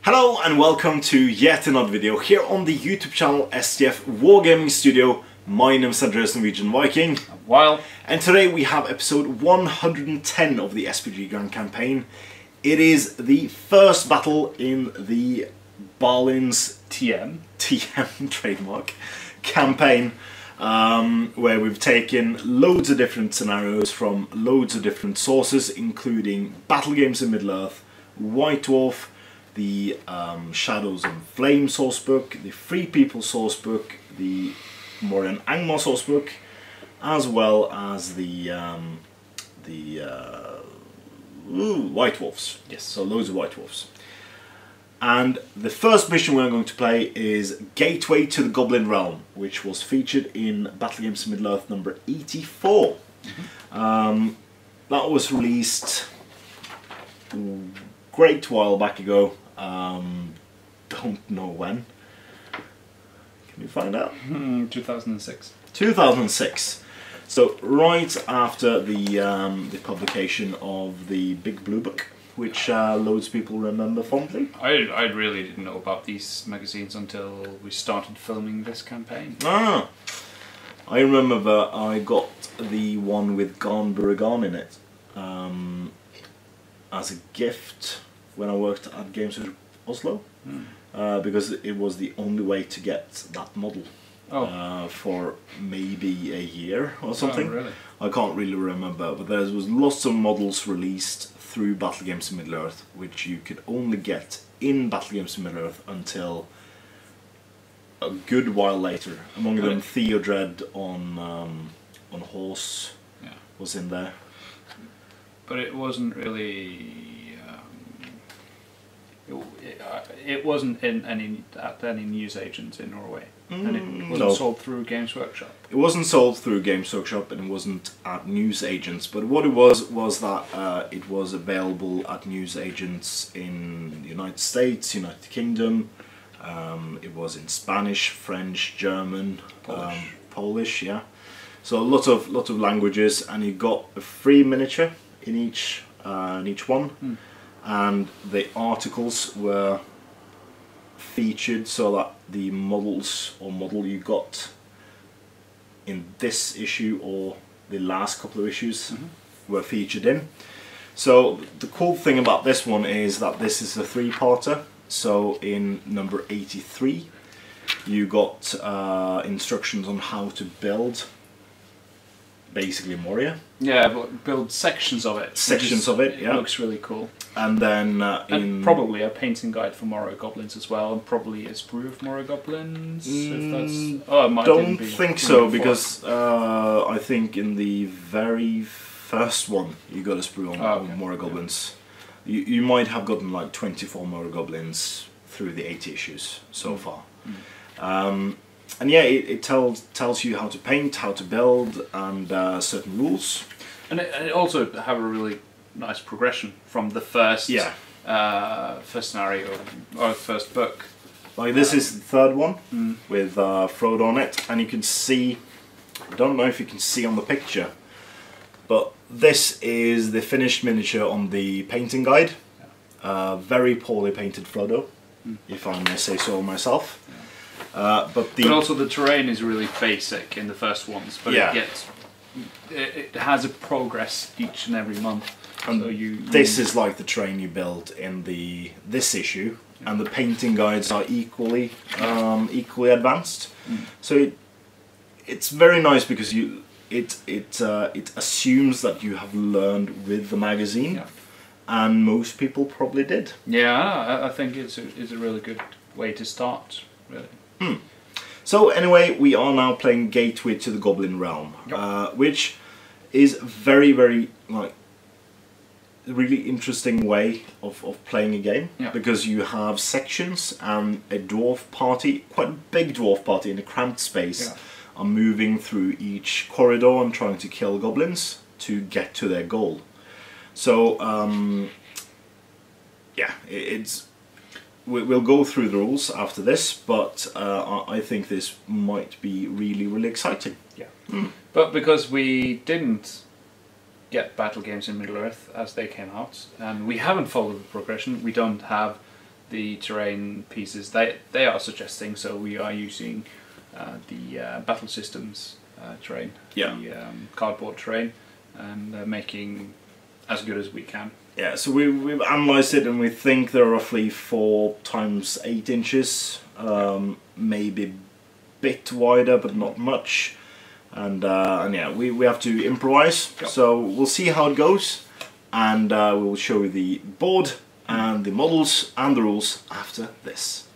Hello and welcome to yet another video here on the YouTube channel STF Wargaming Studio. My name is Andreas Norwegian Viking. And today we have episode 110 of the SBG Grand Campaign. It is the first battle in the Barlin's TM trademark campaign, where we've taken loads of different scenarios from loads of different sources, including Battle Games in Middle-earth, White Dwarf, the Shadows and Flame sourcebook, the Free People sourcebook, the Moran Angmar sourcebook, as well as the White Dwarfs. Yes, so loads of White Dwarfs. And the first mission we're going to play is Gateway to the Goblin Realm, which was featured in Battle Games in Middle-earth number 84. That was released a great while back ago. Don't know when. Can you find out? 2006. 2006. So right after the publication of the Big Blue Book, which loads of people remember fondly. I really didn't know about these magazines until we started filming this campaign. Ah, I remember that I got the one with Garn Buragan in it as a gift when I worked at Games of Oslo, because it was the only way to get that model for maybe a year or something. Oh, really? I can't really remember, but there was lots of models released through Battle Games in Middle-earth, which you could only get in Battle Games in Middle-earth until a good while later. Among them, Theodred on horse was in there. But it wasn't really. It wasn't in at any newsagents in Norway, and it wasn't sold through Games Workshop. It wasn't sold through Games Workshop, and it wasn't at newsagents. But what it was that it was available at newsagents in the United States, United Kingdom. It was in Spanish, French, German, Polish. Yeah. So a lot of languages, and you got a free miniature in each one. And the articles were featured so that the models or model you got in this issue or the last couple of issues were featured in. So the cool thing about this one is that this is a three-parter. So in number 83 you got instructions on how to build basically Moria. Yeah, but build sections of it. Sections of it, yeah. It looks really cool. And then and probably a painting guide for Morrow Goblins as well, and probably a sprue of Morrow Goblins. If that's... Oh, it might don't think so, because I think in the very first one you got a sprue on Morrow Goblins. You might have gotten like 24 Morrow Goblins through the 80 issues so far. And yeah, it tells you how to paint, how to build, and certain rules. And it also have a really nice progression from the first first scenario or first book. Like this is the third one with Frodo on it, and you can see. I don't know if you can see on the picture, but this is the finished miniature on the painting guide. Very poorly painted Frodo, if I may say so myself. But also the terrain is really basic in the first ones, but it has a progress each and every month. And so this is like the terrain you build in this issue, and the painting guides are equally advanced. So it's very nice because it assumes that you have learned with the magazine, and most people probably did. Yeah, I think it's a really good way to start, really. So anyway, we are now playing Gateway to the Goblin Realm, which is very, very really interesting way of playing a game, because you have sections, and a dwarf party, quite a big dwarf party in a cramped space, are moving through each corridor and trying to kill goblins to get to their goal. So we'll go through the rules after this, but I think this might be really, really exciting. But because we didn't get Battle Games in Middle-earth as they came out, and we haven't followed the progression, we don't have the terrain pieces they are suggesting. So we are using the battle systems terrain, the cardboard terrain, and making as good as we can. Yeah, so we've analysed it and we think they're roughly 4 times 8 inches, maybe a bit wider but not much, and yeah, we have to improvise. Yep. So we'll see how it goes, and we'll show you the board and the models and the rules after this.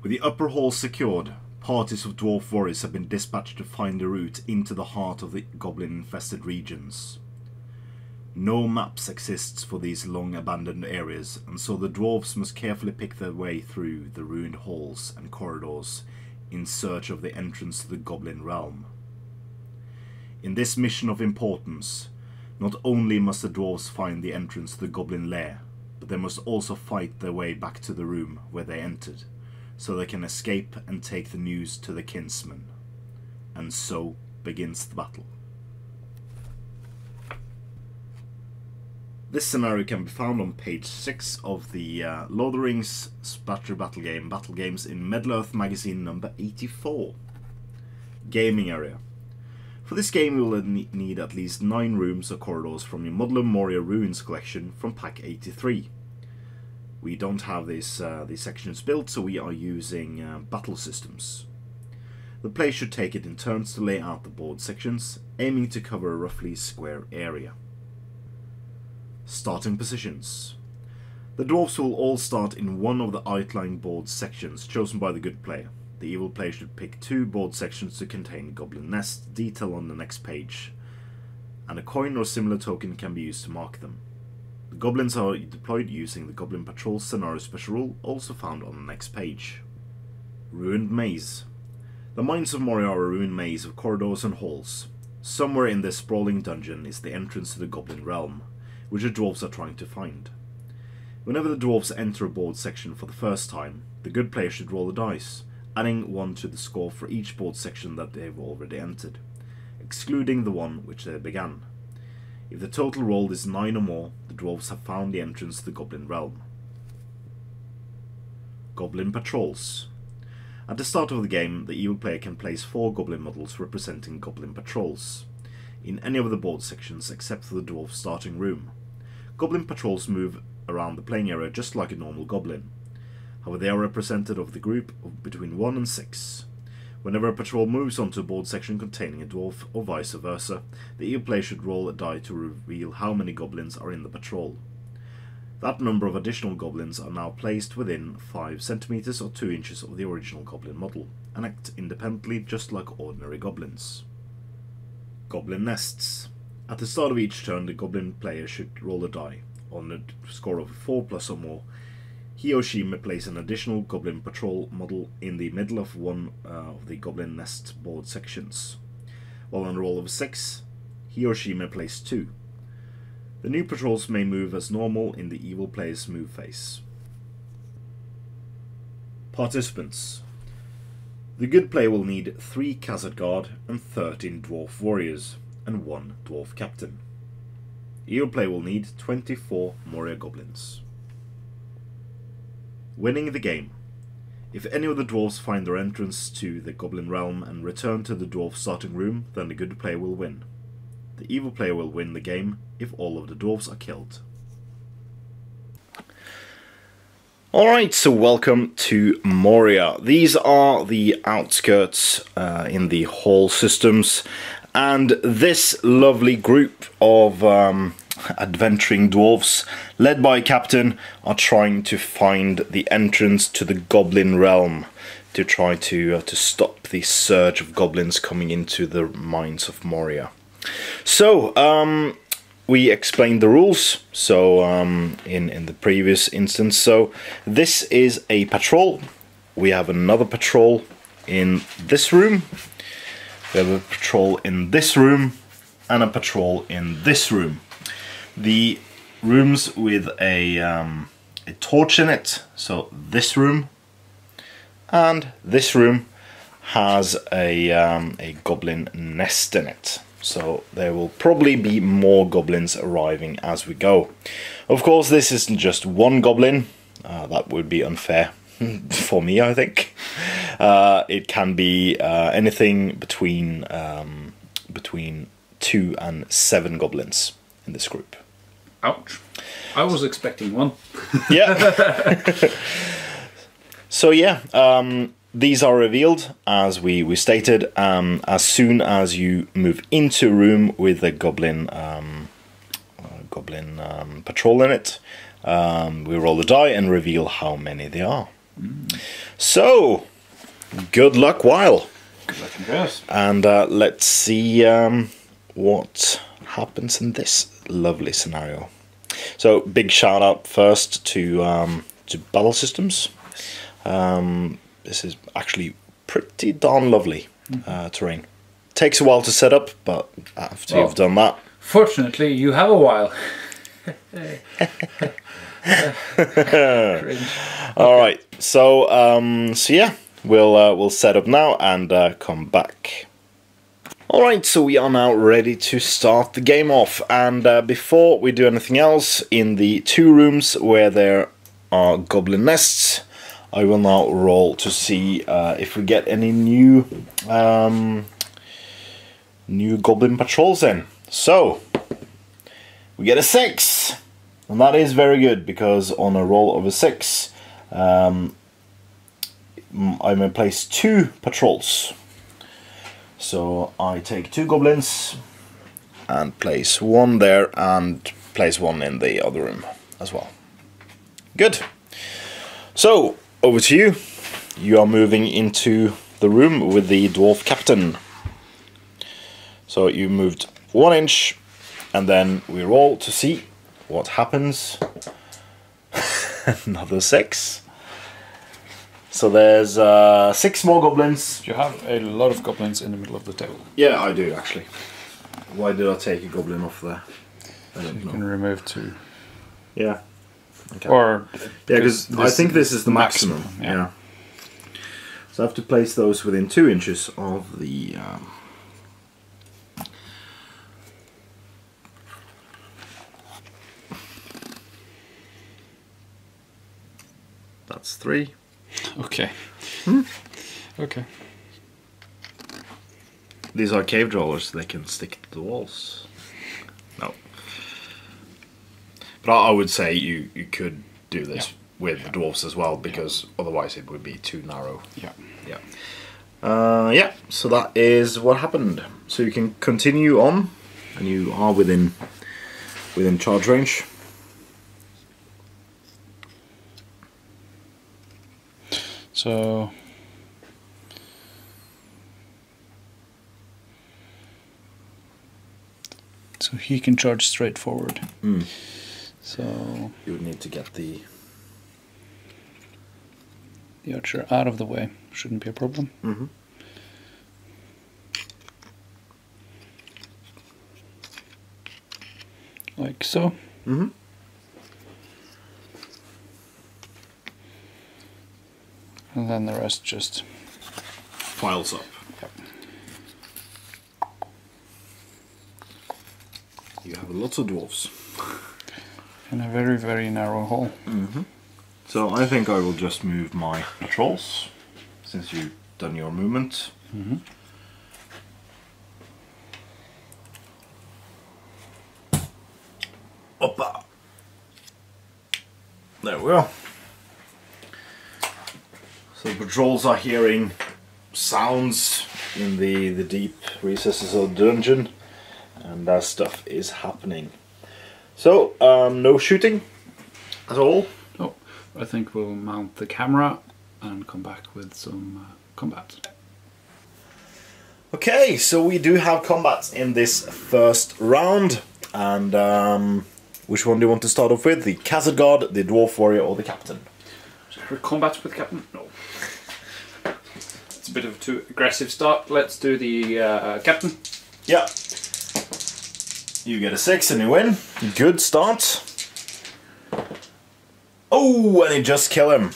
With the upper hall secured, parties of Dwarf Warriors have been dispatched to find a route into the heart of the goblin-infested regions. No maps exist for these long abandoned areas, and so the dwarves must carefully pick their way through the ruined halls and corridors in search of the entrance to the goblin realm. In this mission of importance, not only must the dwarves find the entrance to the goblin lair, but they must also fight their way back to the room where they entered, so they can escape and take the news to the kinsmen. And so begins the battle. This scenario can be found on page 6 of the Lord of the Rings Battle Games in Middle-earth magazine number 84. Gaming area. For this game you will need at least 9 rooms or corridors from your Model of Moria Ruins collection from pack 83. We don't have these sections built, so we are using battle systems. The player should take it in turns to lay out the board sections, aiming to cover a roughly square area. Starting positions. The dwarves will all start in one of the outlying board sections chosen by the good player. The evil player should pick 2 board sections to contain goblin nests, detail on the next page, and a coin or similar token can be used to mark them. The goblins are deployed using the Goblin Patrol Scenario Special Rule, also found on the next page. Ruined Maze. The Mines of Moria are a ruined maze of corridors and halls. Somewhere in this sprawling dungeon is the entrance to the Goblin Realm, which the dwarves are trying to find. Whenever the dwarves enter a board section for the first time, the good player should roll a dice, adding 1 to the score for each board section that they have already entered, excluding the one which they began. If the total rolled is 9 or more, the dwarves have found the entrance to the Goblin Realm. Goblin Patrols. At the start of the game, the evil player can place 4 goblin models representing goblin patrols in any of the board sections except for the dwarf starting room. Goblin patrols move around the playing area just like a normal goblin. However, they are represented of the group of between 1 and 6. Whenever a patrol moves onto a board section containing a dwarf, or vice versa, the evil player should roll a die to reveal how many goblins are in the patrol. That number of additional goblins are now placed within 5 centimeters or 2 inches of the original goblin model, and act independently just like ordinary goblins. Goblin Nests. At the start of each turn, the goblin player should roll a die. On a score of 4 plus or more, he or she may place an additional Goblin Patrol model in the middle of one of the Goblin Nest board sections. While on a roll of 6, he or she may place 2. The new patrols may move as normal in the evil player's move phase. Participants. The good player will need 3 Khazad Guard and 13 Dwarf Warriors, and 1 Dwarf Captain. The evil player will need 24 Moria Goblins. Winning the game. If any of the dwarves find their entrance to the Goblin Realm and return to the dwarf starting room, then the good player will win. The evil player will win the game if all of the dwarves are killed. Alright, so welcome to Moria. These are the outskirts in the hall systems, and this lovely group of adventuring dwarves, led by a captain, are trying to find the entrance to the Goblin Realm to try to stop the surge of goblins coming into the mines of Moria. So, we explained the rules. So, in the previous instance, so this is a patrol. We have another patrol in this room. We have a patrol in this room, and a patrol in this room. The rooms with a torch in it. So this room and this room has a goblin nest in it. So there will probably be more goblins arriving as we go. Of course, this isn't just one goblin. That would be unfair for me, I think. It can be anything between 2 and 7 goblins in this group. Ouch. I was expecting 1. Yeah. So yeah, these are revealed, as we stated, as soon as you move into a room with a goblin patrol in it. We roll the die and reveal how many there are. So, good luck, Weil. Good luck, Andreas. And let's see what happens in this lovely scenario. So, big shout out first to Battle Systems. This is actually pretty darn lovely terrain. Takes a while to set up, but after you've done that... Fortunately, you have a while. Alright, so yeah, we'll set up now and come back. Alright, so we are now ready to start the game off, and before we do anything else, in the 2 rooms where there are goblin nests, I will now roll to see if we get any new goblin patrols in. So, we get a 6, and that is very good, because on a roll of a 6, I may place 2 patrols. So I take 2 goblins and place 1 there and place 1 in the other room as well. Good. So over to you. You are moving into the room with the dwarf captain. So you moved 1 inch, and then we roll to see what happens. Another 6. So there's 6 more goblins. You have a lot of goblins in the middle of the table. Yeah, I do actually. Why did I take a goblin off there? I don't know. You can remove 2. Yeah. Okay. Or yeah, because I think this is the maximum. Yeah. So I have to place those within 2 inches of the. That's 3. Okay. Okay. These are cave dwellers, they can stick to the walls. No. But I would say you could do this with the dwarves as well, because otherwise it would be too narrow. Yeah. Yeah. Yeah, so that is what happened. So you can continue on, and you are within charge range. So he can charge straight forward. So you would need to get the archer out of the way. Shouldn't be a problem. Like so. And then the rest just piles up. Yep. You have a lot of dwarves. In a very, very narrow hole. So I think I will just move my patrols, since you've done your movement. Oppa! There we are. So patrols are hearing sounds in the deep recesses of the dungeon, and that stuff is happening. So, no shooting at all? Oh, I think we'll mount the camera and come back with some combat. Okay, so we do have combats in this first round, and which one do you want to start off with? The Castle Guard, the Dwarf Warrior, or the Captain? Combat with Captain? No. It's a bit of a too aggressive start. Let's do the Captain. Yeah. You get a 6 and you win. Good start. Oh, and he just killed him.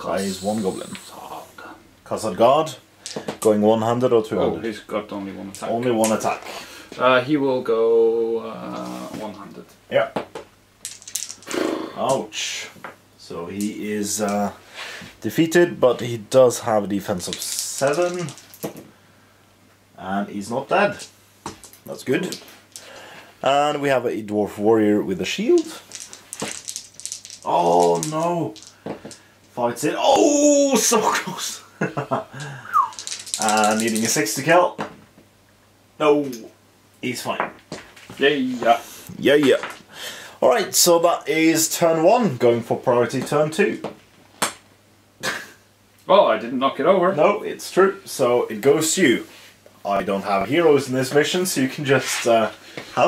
That is one goblin. Castle Guard. Going 100 or 200? Oh, he's got only one attack. Only one attack. He will go 100. Yeah. Ouch. So he is defeated, but he does have a defense of 7. And he's not dead. That's good. And we have a Dwarf Warrior with a shield. Oh no! Fights it. Oh, so close! And needing a 6 to kill. No, he's fine. Yeah. Yeah. Alright, so that is turn 1, going for priority turn 2. Oh, I didn't knock it over. No, it's true. So it goes to you. I don't have heroes in this mission, so you can just have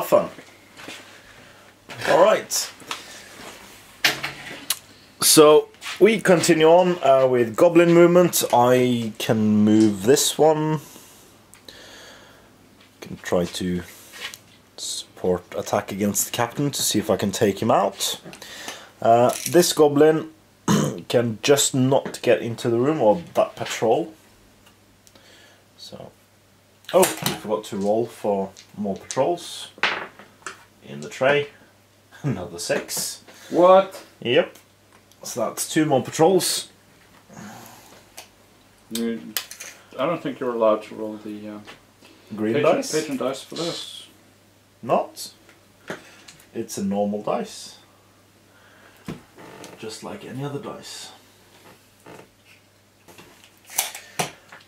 fun. Alright. So we continue on with Goblin movement. I can move this one. Can try to support attack against the Captain to see if I can take him out. This Goblin can just not get into the room or that patrol. So, oh, I forgot to roll for more patrols in the tray. Another 6. What? Yep. So that's 2 more patrols. I don't think you're allowed to roll the Green dice? patron dice for this. Not. It's a normal dice. Just like any other dice.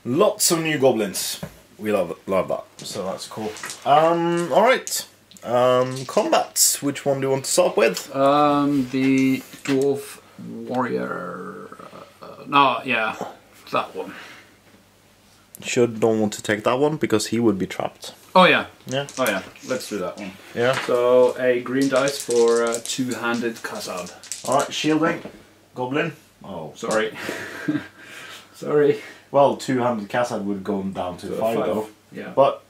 Lots of new goblins. We love that. So that's cool. Alright. Combats. Which one do you want to start with? The Dwarf Warrior. That one. Don't want to take that one because he would be trapped. Oh yeah. Yeah. Oh yeah. Let's do that one. Yeah. So a green dice for two-handed Khazad. Alright, shielding. Goblin. Oh. Sorry. Sorry. Well, 200 Khazad would go down to 5 though. Yeah. But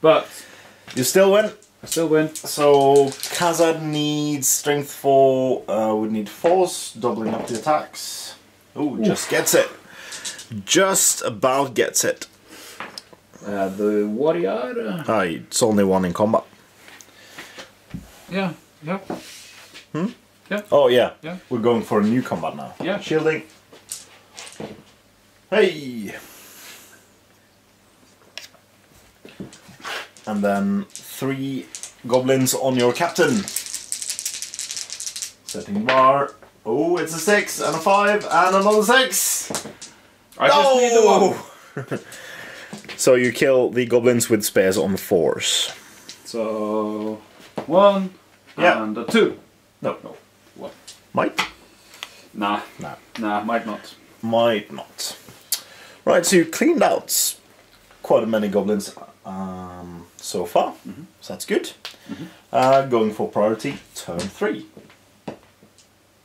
you still win. I still win. So Khazad needs strength 4, would need force, doubling up the attacks. Oh, just gets it. Just about gets it. The warrior. It's only 1 in combat. Yeah. Hmm? Yeah. Oh yeah. Yeah. We're going for a new combat now. Yeah. Shielding. Hey. And then 3 goblins on your captain. Setting bar. Oh, it's a 6 and a 5 and another 6. I just need the 1. So you kill the goblins with spears on 4s. So 1 and a 2. No. What? Might? Nah, might not. Might not. Right, so you cleaned out quite a many goblins so far, so that's good. Going for priority, turn 3.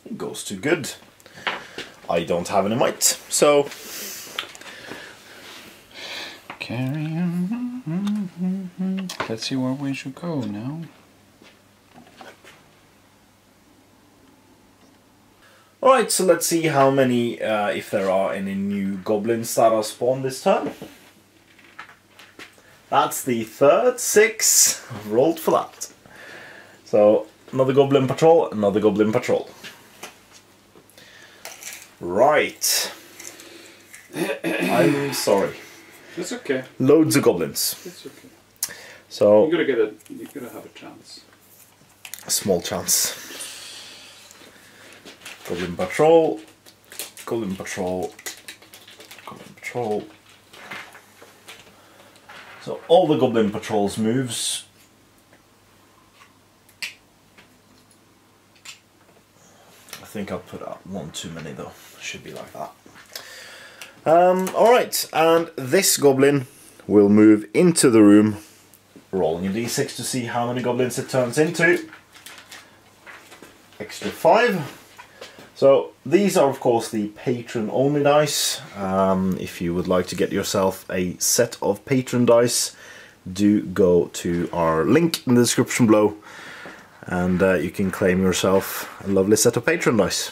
It goes to good. I don't have any might, so... Carry on. Let's see where we should go now. Alright, so let's see how many, if there are any new goblins that are spawned this turn. That's the 3rd 6. I've rolled for that. So, another goblin patrol, another goblin patrol. Right. I'm sorry. It's okay. Loads of goblins. It's okay. So, You gotta have a chance. a small chance. Goblin patrol, goblin patrol, goblin patrol. So all the goblin patrols moves. I think I'll put up 1 too many though. Should be like that. Alright, and this goblin will move into the room, rolling a d6 to see how many goblins it turns into. Extra 5. So these are of course the patron only dice. If you would like to get yourself a set of patron dice, do go to our link in the description below, and you can claim yourself a lovely set of patron dice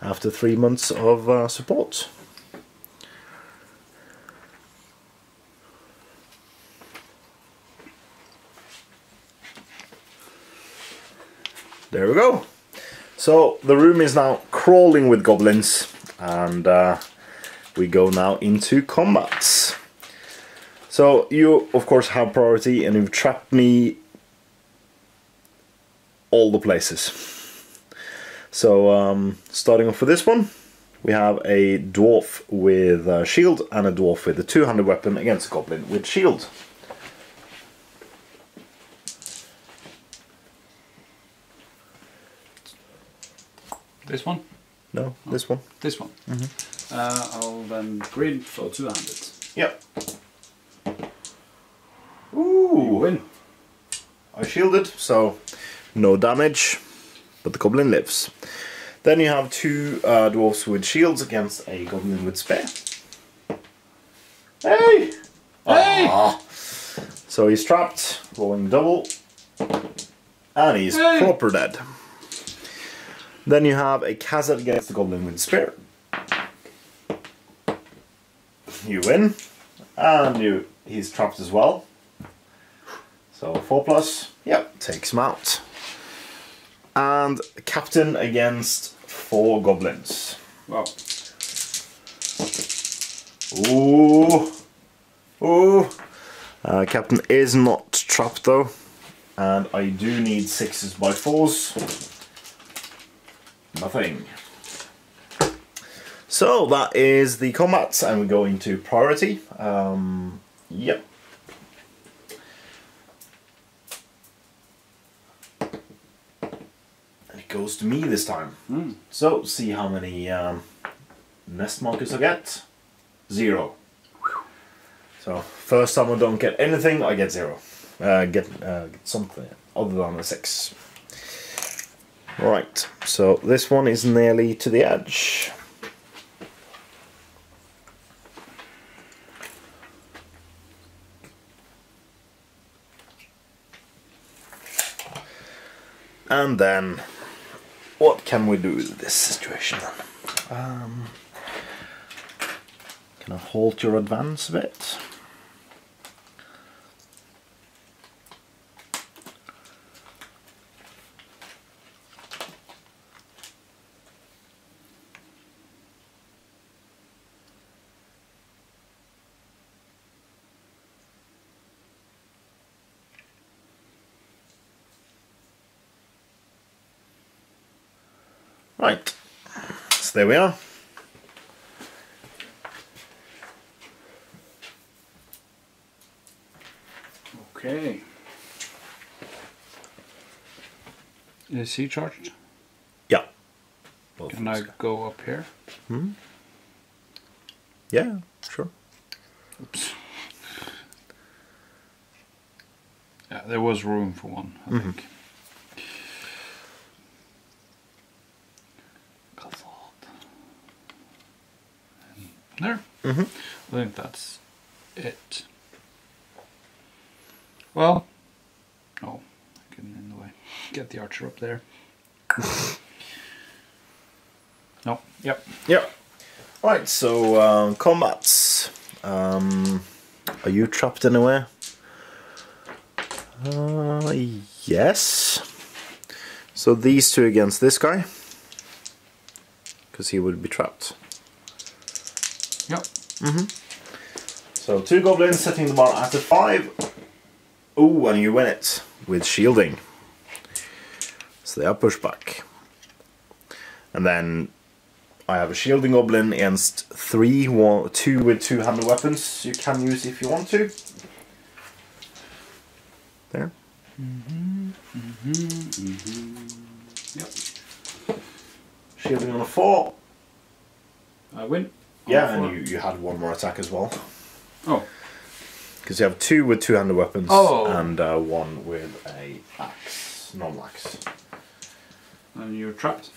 after 3 months of support. There we go. So the room is now crawling with goblins, and we go now into combats. So you of course have priority, and you've trapped me all the places. So starting off with this one, we have a dwarf with a shield and a dwarf with a two-handed weapon against a goblin with shield. This one? No, this one. This one. I'll then grid for two-handed. Yep. Ooh. You win. I shielded, so no damage, but the goblin lives. Then you have two dwarves with shields against a goblin with spear. Hey! Hey! Ah. So he's trapped, rolling double, and he's proper dead. Then you have a Khazad against the goblin with spear. You win, and he's trapped as well. So 4+, yep, takes him out. And a captain against 4 goblins. Wow. Ooh, ooh. Captain is not trapped though, and I do need 6s by 4s. Nothing. So that is the combats, and we go into priority. Yep. And it goes to me this time. So see how many nest markers I get. 0. So first time I don't get anything, I get 0. Get something other than a 6. Right, so this one is nearly to the edge. And then, what can we do with this situation then? Can I halt your advance a bit? Right, so there we are. Okay. Is he charged? Yeah. Can I go up here? Yeah, sure. Oops. Yeah, there was room for one, I think. There. I think that's it. Well, oh, getting in the way. Get the archer up there. No, yep. Yep. Right, so combats. Are you trapped anywhere? Yes. So these two against this guy, because he would be trapped. Yep. So 2 goblins setting the bar at a 5. Ooh, and you win it with shielding. So they are pushed back. And then I have a shielding goblin against 2 with 2-handed weapons you can use if you want to. There. Yep. Shielding on a 4. I win. Yeah, and you had one more attack as well. Oh. Because you have 2 with two-handed weapons and 1 with a axe, normal axe. And you're trapped?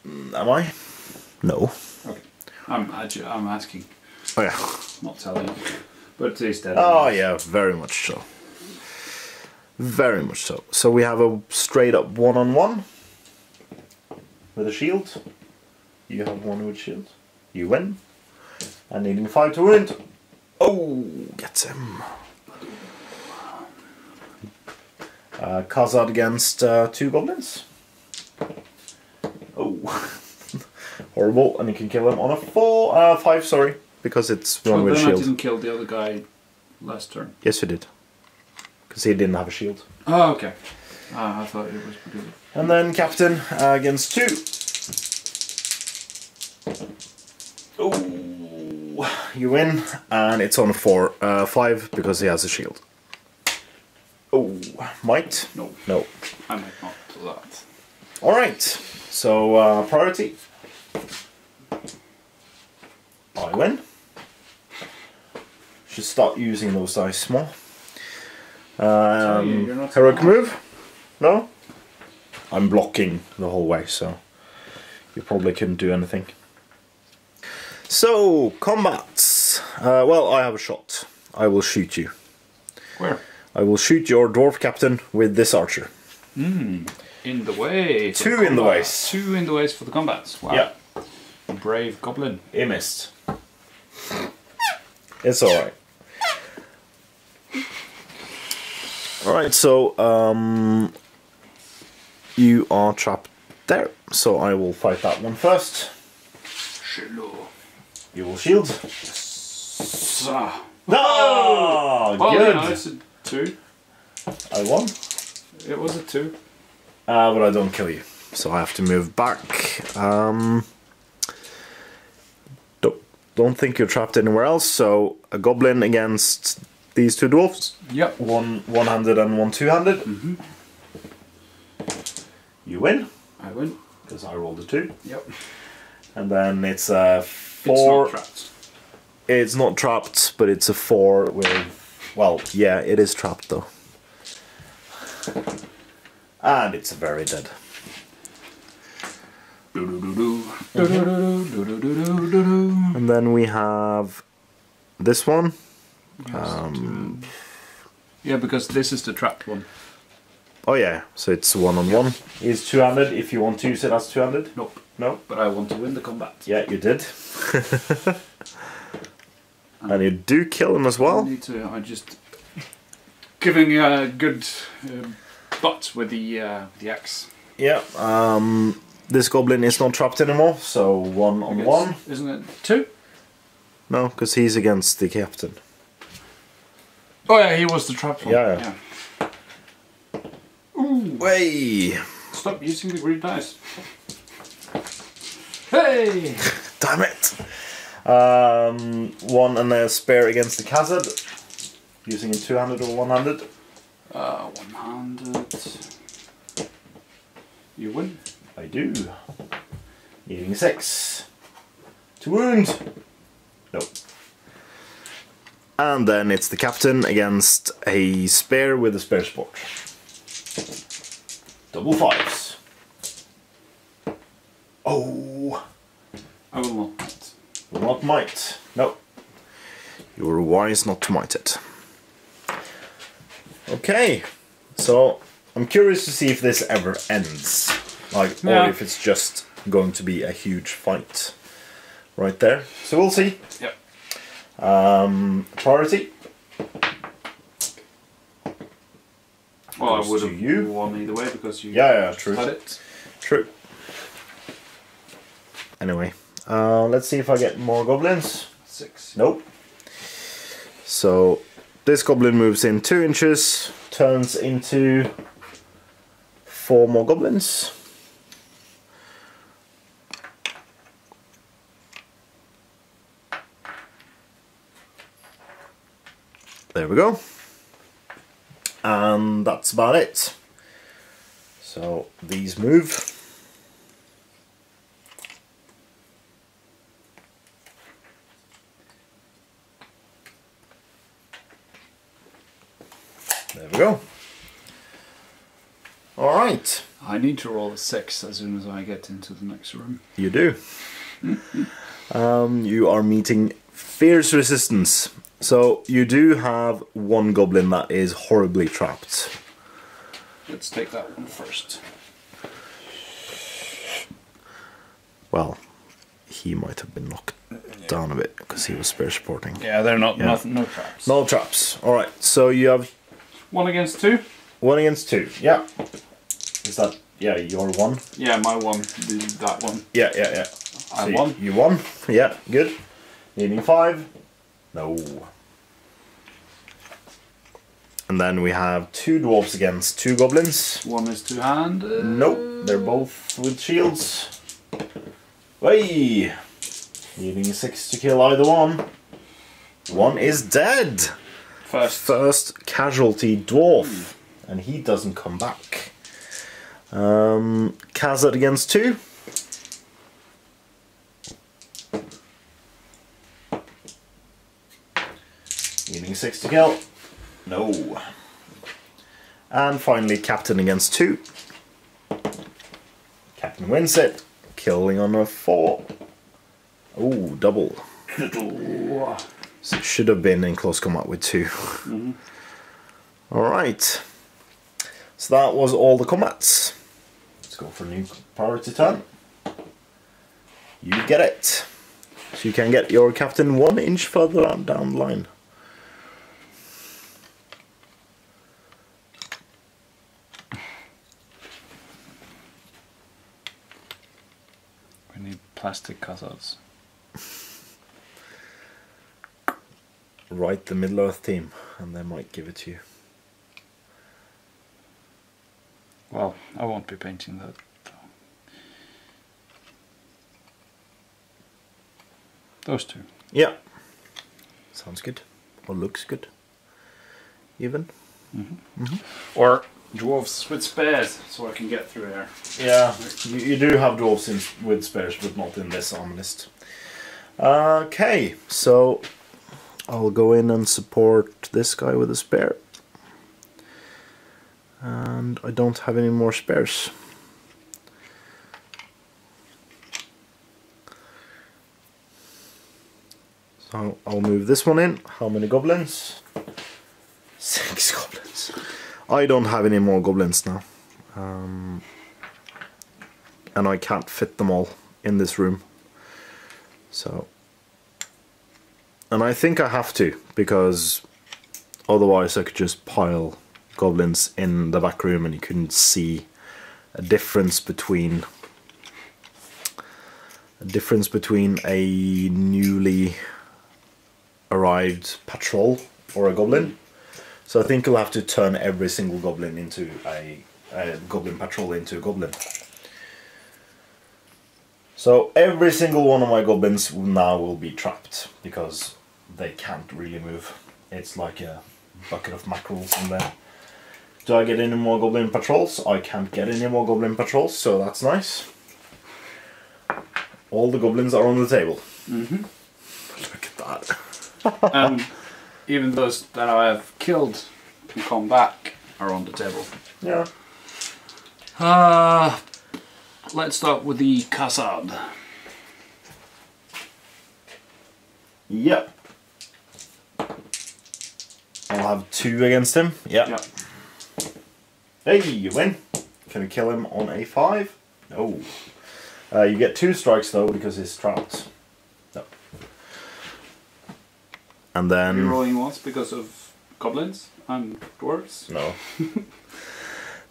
Am I? No. Okay. I'm asking. Oh yeah. Not telling you. But he's dead. Oh yeah, very much so. Very much so. So we have a straight up one-on-one with a shield. You have 1 with shield. You win. And needing 5 to wound. Oh, gets him. Khazad against 2 goblins. Oh. Horrible, and you can kill him on a 5, sorry. Because it's 1 with shield. I didn't kill the other guy last turn. Yes, you did. Because he didn't have a shield. Oh, okay. I thought it was pretty good. And then Captain against 2. Oh. You win, and it's on a 5 because he has a shield. Oh, might? No. No. I might not do that. Alright, so priority. I win. Should start using those dice more. You're not Heroic move? No? I'm blocking the whole way, so you probably couldn't do anything. So, combats. Well, I have a shot. I will shoot you. Where? I will shoot your dwarf captain with this archer. In the way. 2 in the ways. 2 in the ways for the combats. Wow. Yeah. Brave goblin. He missed. It's alright. Alright, so you are trapped there. So I will fight that one first. Hello. You will shield. Oh, good. No, it's a 2. I won. It was a 2. But I don't kill you. So I have to move back. Don't think you're trapped anywhere else. So a goblin against these 2 dwarfs. Yep. One-handed and 1 two-handed. Mm-hmm. You win. I win. Because I rolled a 2. Yep. And then it's a 4. It's not trapped. It's not trapped, but it's a 4 with... Well, yeah, it is trapped though. And it's very dead. And then we have this one. Yeah, because this is the trapped one. Oh yeah, so it's 1-on-1. Is two-handed if you want to use it as two-handed? Nope. No? But I want to win the combat. Yeah, you did. And you do kill him as well. I'm just giving a good butt with the axe. Yeah, this goblin is not trapped anymore, so 1-on-1. Isn't it 2? No, because he's against the captain. Oh yeah, he was the trapped one. Yeah. Ooh. Way! Stop using the green dice. Hey! Damn it! 1 and a spear against the Khazad. Using a two-handed or one-handed? One-handed. You win. I do. Needing 6. To wound! Nope. And then it's the captain against a spear with a spear sport. Double 5s. Oh! I will not. Will not might. Nope. You were wise not to might it. Okay. So, I'm curious to see if this ever ends. Like, or if it's just going to be a huge fight. Right there. So we'll see. Yep. Priority. Well, I would have won either way because you true. had it. True. Anyway, let's see if I get more goblins. 6. Nope. So this goblin moves in 2 inches, turns into 4 more goblins. There we go. And that's about it. So these move. There we go. Alright. I need to roll a 6 as soon as I get into the next room. You do. You are meeting fierce resistance. So you do have one goblin that is horribly trapped. Let's take that one first. Well, he might have been knocked down a bit because he was spear supporting. Yeah, they're not no traps. No traps. Alright, so you have 1 against 2? 1 against 2, yeah. Is that, yeah, your 1? Yeah, my 1, that one. Yeah. I so won. You won, yeah, good. Needing 5. No. And then we have 2 dwarves against 2 goblins. 1 is 2-handed. Nope, they're both with shields. Hey! Needing 6 to kill either one. 1 is dead. First casualty dwarf. And he doesn't come back. Khazad against 2. Needing 6 to kill. No. And finally Captain against 2. Captain wins it. Killing on a 4. Oh, double. So it should have been in close combat with 2. Alright. So that was all the combats. Let's go for a new priority turn. You get it. So you can get your captain 1 inch further down the line. We need plastic Khazads. Write the Middle-earth team and they might give it to you. Well, I won't be painting that. Those 2. Yeah. Sounds good. Or looks good. Even. Or dwarves with spears, so I can get through here. Yeah, you do have dwarves with spears, but not in this arm list. Okay, so I'll go in and support this guy with a spear. And I don't have any more spares. So I'll move this one in. How many goblins? 6 goblins. I don't have any more goblins now. And I can't fit them all in this room. So... And I think I have to, because otherwise I could just pile goblins in the back room and you couldn't see a difference between a newly arrived patrol or a goblin. So I think you'll have to turn every single goblin into a goblin patrol into a goblin. So every single one of my goblins now will be trapped because they can't really move. It's like a bucket of mackerel in there. Do I get any more goblin patrols? I can't get any more goblin patrols, so that's nice. All the goblins are on the table. Look at that. And even those that I have killed and come back are on the table. Yeah. Let's start with the Khazad. Yep. I'll have 2 against him. Yep. Hey, you win. Can we kill him on a 5? No. You get 2 strikes though because he's trapped. No. And then... Are you rolling once because of goblins and dwarves? No.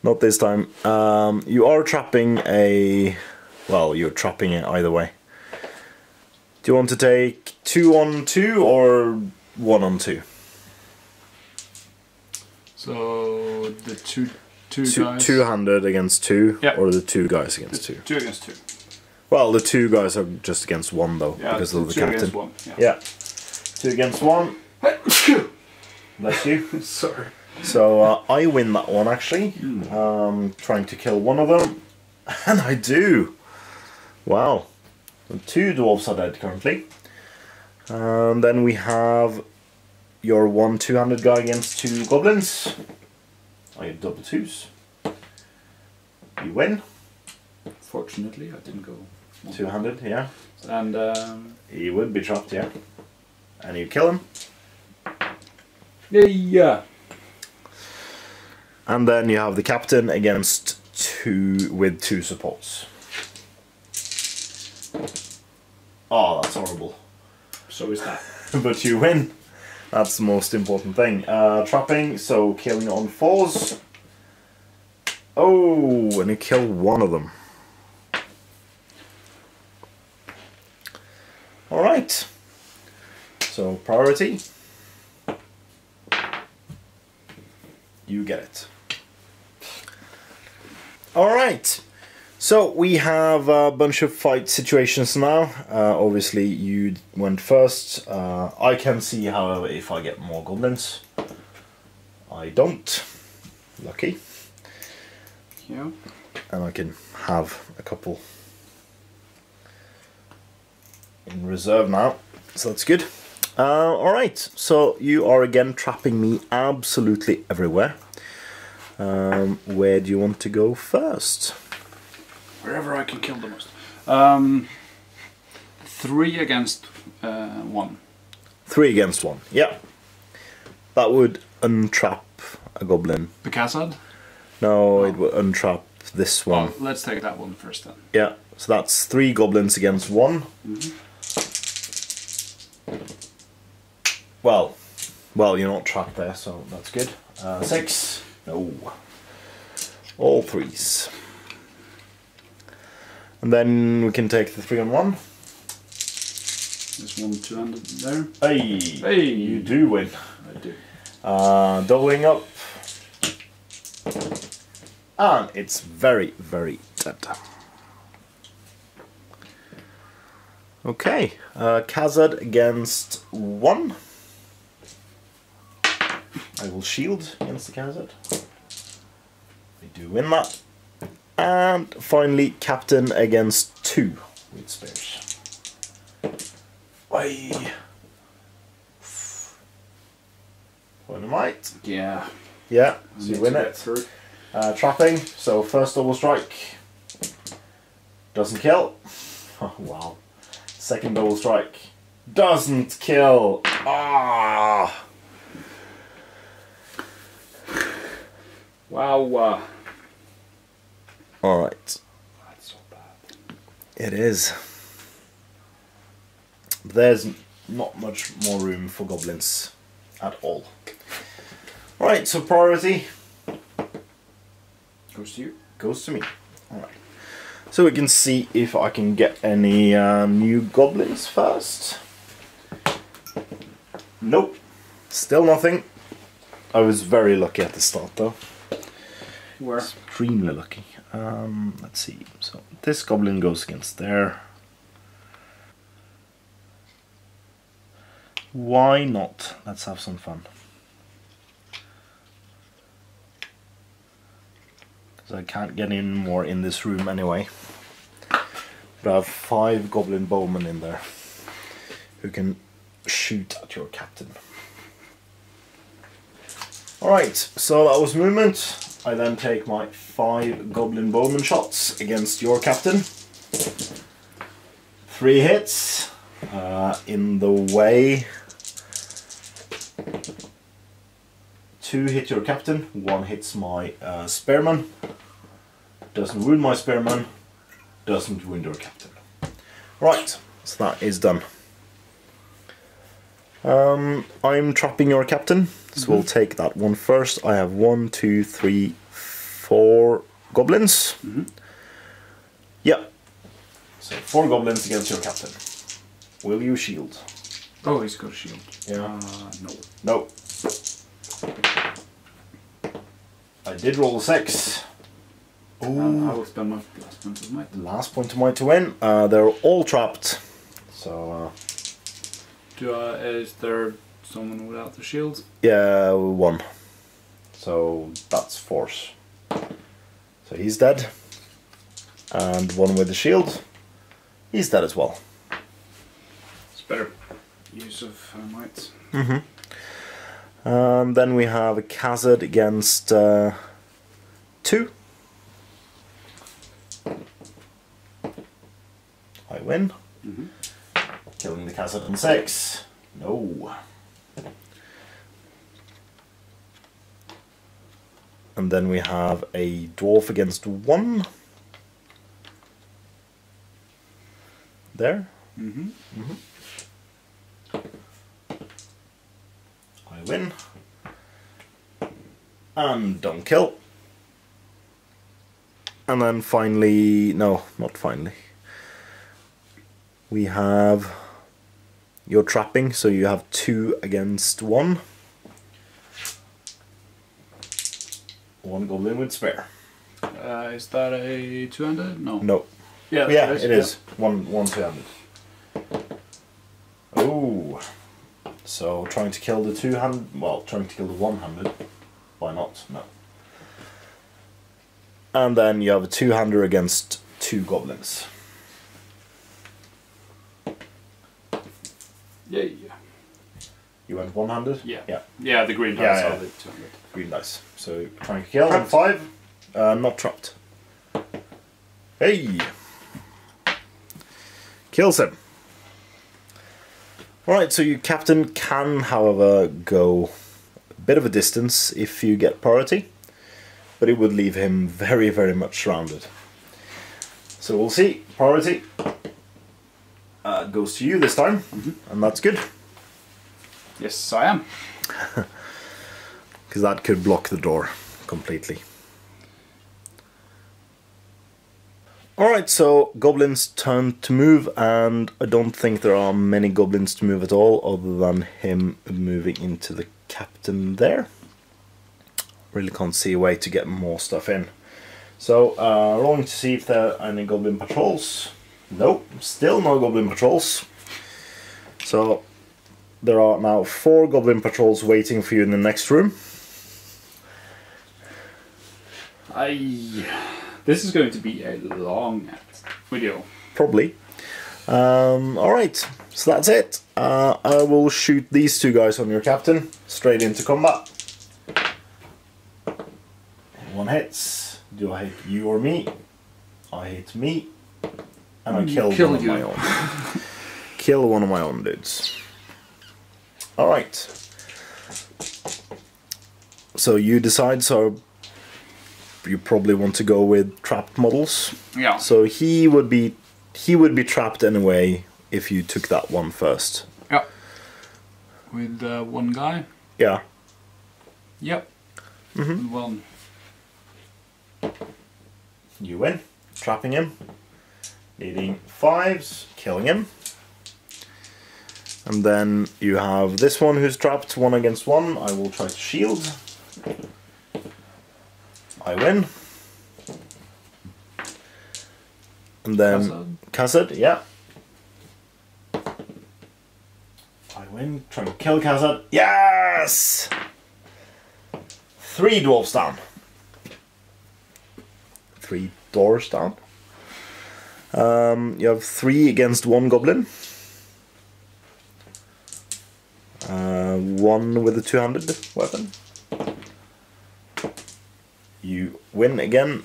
Not this time. You are trapping a... Well, you're trapping it either way. Do you want to take 2 on 2 or 1 on 2? So the two guys... 2-handed against 2, yep. Or the 2 guys against 2? 2 against 2. Well, the 2 guys are just against 1 though, yeah, because of the captain. 2 against 1, yeah. 2 against 1. Bless you. Sorry. So I win that one actually. Trying to kill one of them. And I do! Wow. So 2 dwarves are dead currently. And then we have your 1 2-handed guy against 2 goblins. I get double twos. You win. Fortunately, I didn't go Two-handed, yeah. And he would be trapped, yeah. And you kill him. yeah. And then you have the captain against with two supports. Oh, that's horrible. So is that. But you win. That's the most important thing. Trapping, so killing on 4s. Oh, and you kill one of them. Alright. So, priority. You get it. Alright. So, we have a bunch of fight situations now. Obviously, you went first. I can see, however, if I get more goblins. I don't. Lucky. Yeah. And I can have a couple in reserve now. So that's good. Alright, so you are again trapping me absolutely everywhere. Where do you want to go first? Wherever I can kill the most. 3 against 1. 3 against 1, yeah. That would untrap a goblin. The Khazad? No, it would untrap this one. Well, let's take that one first then. Yeah, so that's 3 goblins against 1. Mm-hmm. Well, you're not trapped there, so that's good. 6. No. All 3s. And then we can take the 3 on 1. There's one two-handed there. Hey! Hey! You do win. I do. Doubling up. And it's very, very dead. Okay. Khazad against 1. I will shield against the Khazad. I do win that. And finally, Captain against 2 with spears. Why? Point of might. Yeah. Yeah, so you win it. Trapping, so first double strike. Doesn't kill. Oh, wow. Second double strike. Doesn't kill. Ah! Wow. Alright. That's so bad. It is. There's not much more room for goblins at all. Alright, so priority Goes to you. goes to me. Alright. So we can see if I can get any new goblins first. Nope. Still nothing. I was very lucky at the start though. Where? Extremely lucky. Let's see. So this goblin goes against there. Why not? Let's have some fun. Because I can't get in more in this room anyway. But I have 5 goblin bowmen in there who can shoot at your captain. Alright, so that was movement. I then take my 5 goblin bowman shots against your captain. 3 hits in the way. 2 hit your captain, 1 hits my spearman. Doesn't wound my spearman, doesn't wound your captain. Right, so that is done. I'm trapping your captain, so we'll take that one first. I have 1, 2, 3, 4 goblins. Yeah. So 4 goblins against your captain. Will you shield? Oh, he's got a shield. Yeah. No. No. I did roll a 6. I will spend my last point of might. Last point of might to win. They're all trapped. So, is there someone without the shield? yeah, 1. So that's force. So he's dead. And 1 with the shield. He's dead as well. It's better use of might. And then we have a Khazad against 2. I win. Killing the Cassette on 6. No. And then we have a Dwarf against 1. There. I win. And don't kill. And then finally, no, not finally. We have your trapping, so you have 2 against 1. 1 goblin with spare. Is that a 200? No. No. Yeah, yeah, it is. One 200. Oh. So trying to kill the 200. Well, trying to kill the 100. Why not? No. And then you have a 200 against 2 goblins. Yeah. You went 100? Yeah. Yeah. Yeah, the green dice are the 200. Green dice. So trying to kill on 5. Not trapped. Hey! Kills him. Alright, so your captain can, however, go a bit of a distance if you get priority, but it would leave him very, very much surrounded. So we'll see. Priority goes to you this time, and that's good. Yes, I am. Because that could block the door completely. Alright, so goblins turn to move, and I don't think there are many goblins to move at all other than him moving into the captain there. Really can't see a way to get more stuff in. So, rolling to see if there are any goblin patrols. Nope, still no goblin patrols. So, there are now 4 goblin patrols waiting for you in the next room. This is going to be a long video. Probably. Alright, so that's it. I will shoot these 2 guys on your captain straight into combat. 1 hits. Do I hit you or me? I hit me. And I kill one of my own. Kill one of my own dudes. Alright. So you decide, so you probably want to go with trapped models. Yeah. So he would be trapped anyway if you took that one first. Yeah. With 1 guy? Yeah. Yep. With 1. You win. Trapping him. Needing 5s. Killing him. And then you have this one who's trapped 1 against 1. I will try to shield. I win. And then Kazad, yeah. I win. Trying to kill Kazad. Yes! 3 dwarves down. 3 doors down. You have 3 against 1 goblin. 1 with a 200 weapon. You win again.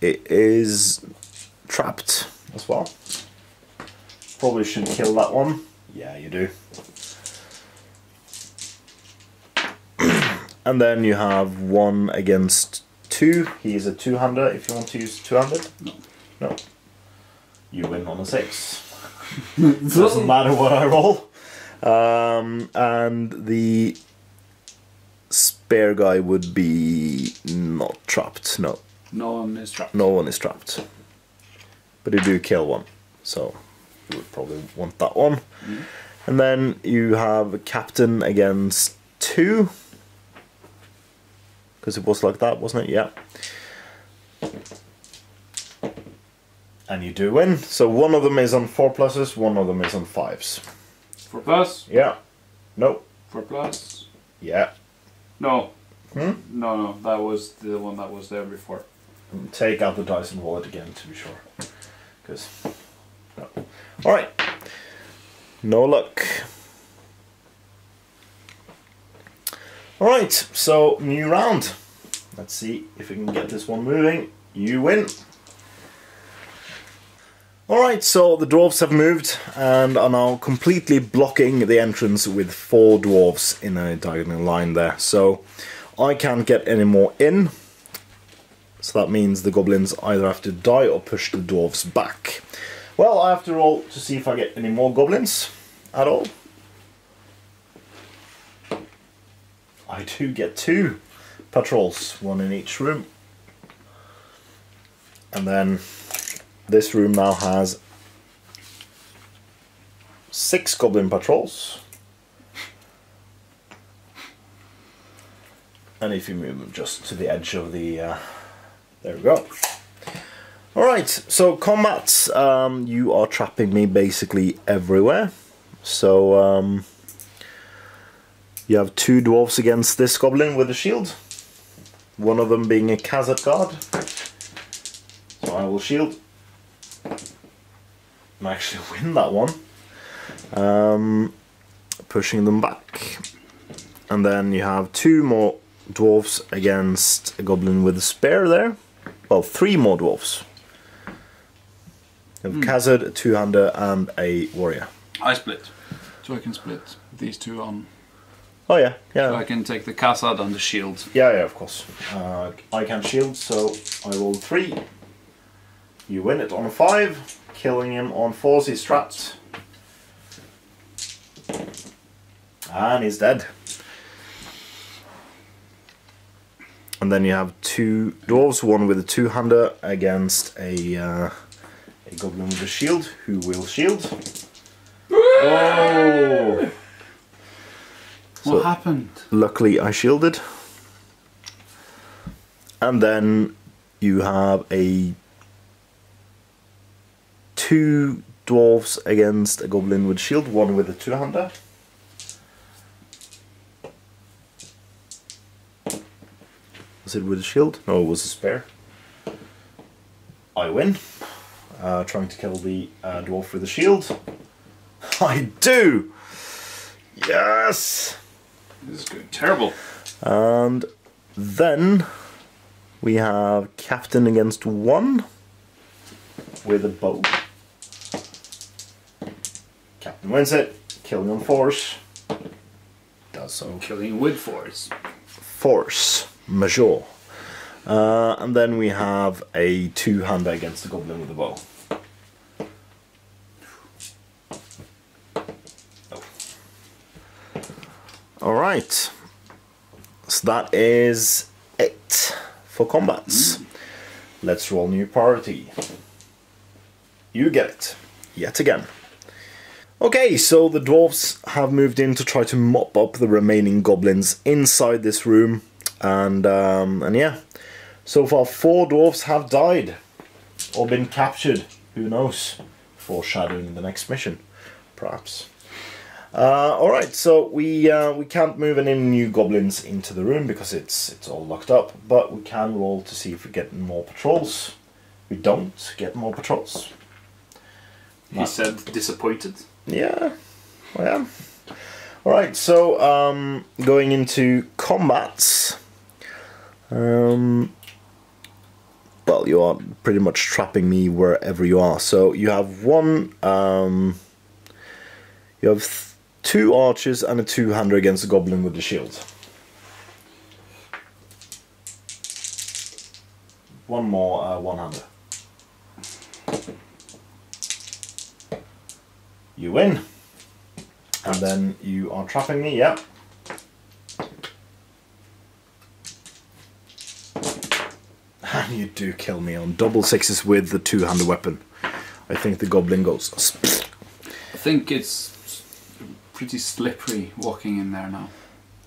It is trapped as well. Probably should kill that one. Yeah, you do. And then you have 1 against 2. He is a 200 if you want to use 200. No. No. You win on a 6. Doesn't matter what I roll. And the spare guy would be not trapped. No. No one is trapped. No one is trapped. But you do kill 1. So you would probably want that one. And then you have a captain against 2. Because it was like that, wasn't it? Yeah. And you do win. So 1 of them is on 4 pluses, 1 of them is on 5s. 4 plus? Yeah. No. 4 plus? Yeah. No. No, that was the one that was there before. Take out the dice and roll it again to be sure. Because. No. Alright. No luck. Alright, so new round. Let's see if we can get this one moving. You win. Alright, so the dwarves have moved and are now completely blocking the entrance with 4 dwarves in a diagonal line there. So I can't get any more in. So that means the goblins either have to die or push the dwarves back. Well, I have to roll to see if I get any more goblins at all. I do get 2 patrols, 1 in each room. And then this room now has 6 goblin patrols. And if you move them just to the edge of the... there we go. Alright, so combats, you are trapping me basically everywhere. So you have 2 dwarves against this goblin with a shield. One of them being a Khazad guard. So I will shield. And actually win that one. Pushing them back. And then you have 2 more dwarves against a goblin with a spear there. Well, 3 more dwarves. You have Khazad, a 2-hander and a warrior. I split. So I can split these 2 on. Oh yeah, yeah. So I can take the Khazad and the shield. Yeah, yeah, of course. I can shield, so I roll 3. You win it on a 5. Killing him on 4, he's trapped. And he's dead. And then you have 2 dwarves, one with a 2-hander against a goblin with a shield, who will shield. Oh! What happened? Luckily I shielded. And then you have a 2 dwarves against a goblin with shield, one with a 2-hander. Was it with a shield? No, it was a spear. I win. Trying to kill the dwarf with a shield. I do! Yes! This is going terrible. And then we have captain against 1 with a bow. Captain wins it, killing on force. Does so. Killing with force. Force majeure. And then we have a 2-hander against the goblin with a bow. Alright, so that is it for combats. Let's roll new priority. You get it, yet again. Okay, so the dwarves have moved in to try to mop up the remaining goblins inside this room. And yeah, so far 4 dwarves have died, or been captured, who knows, foreshadowing the next mission, perhaps. Alright, so we can't move any new goblins into the room because it's all locked up, but we can roll to see if we get more patrols. We don't get more patrols. He said disappointed. Yeah, I am. Alright, so going into combats. Well, you are pretty much trapping me wherever you are. So you have you have 2 archers and a 2-hander against a goblin with the shield. 1 more 1-hander. You win. And then you are trapping me, yeah. And you do kill me on double 6s with the 2-hander weapon. I think the goblin goes. I think it's pretty slippery walking in there now.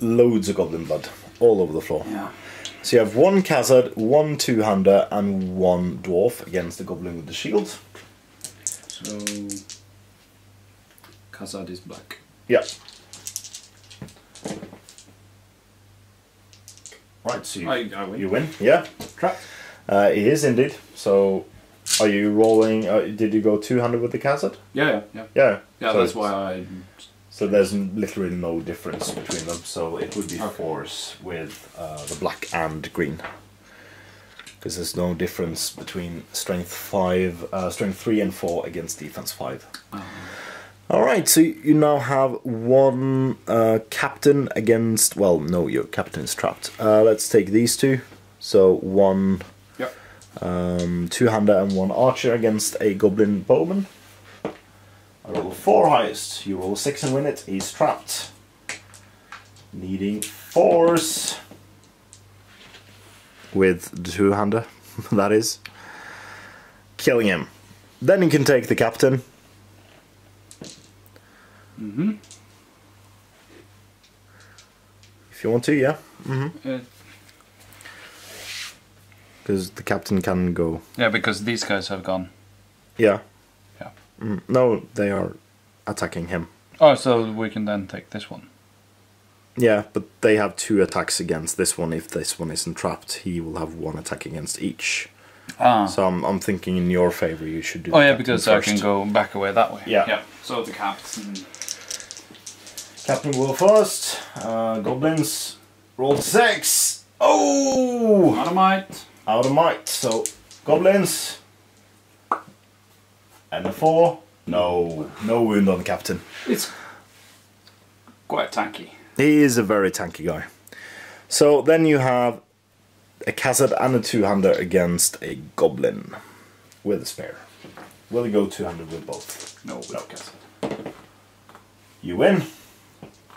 Loads of goblin blood all over the floor. Yeah. So you have 1 Khazad, 1 2-hander, and 1 dwarf against the goblin with the shield. So Khazad is black. Yeah. Right, so I win. You win. Yeah. Trap. It is indeed. So, are you rolling? Did you go 2-hander with the Khazad? Yeah. Yeah. Yeah, So that's why I So there's literally no difference between them. So it would be 4s with the black and green. Because there's no difference between strength 3 and 4 against defense 5. Alright, so you now have one captain against... Well, no, your captain is trapped. Let's take these two. So one two-hander and one archer against a goblin bowman. I roll 4 highest. You roll 6 and win it. He's trapped. Needing 4s. With the two-hander, that is. Killing him. Then you can take the captain. If you want to, yeah. Because the captain can go. Yeah, because these guys have gone. Yeah. Yeah. No, they are attacking him. Oh, so we can then take this one. Yeah, but they have 2 attacks against this one. If this one isn't trapped, he will have 1 attack against each. So I'm thinking in your favor you should do. Oh yeah, because first. I can go back away that way. Yeah. So the captain. Captain will first. Goblins roll 6. Oh! Out of might. Out of might. So goblins and a 4. No wound on the captain. It's quite tanky. He is a very tanky guy. So then you have a Khazad and a two-hander against a goblin with a spear. Will you go two-handed with both? No, with Khazad. You win,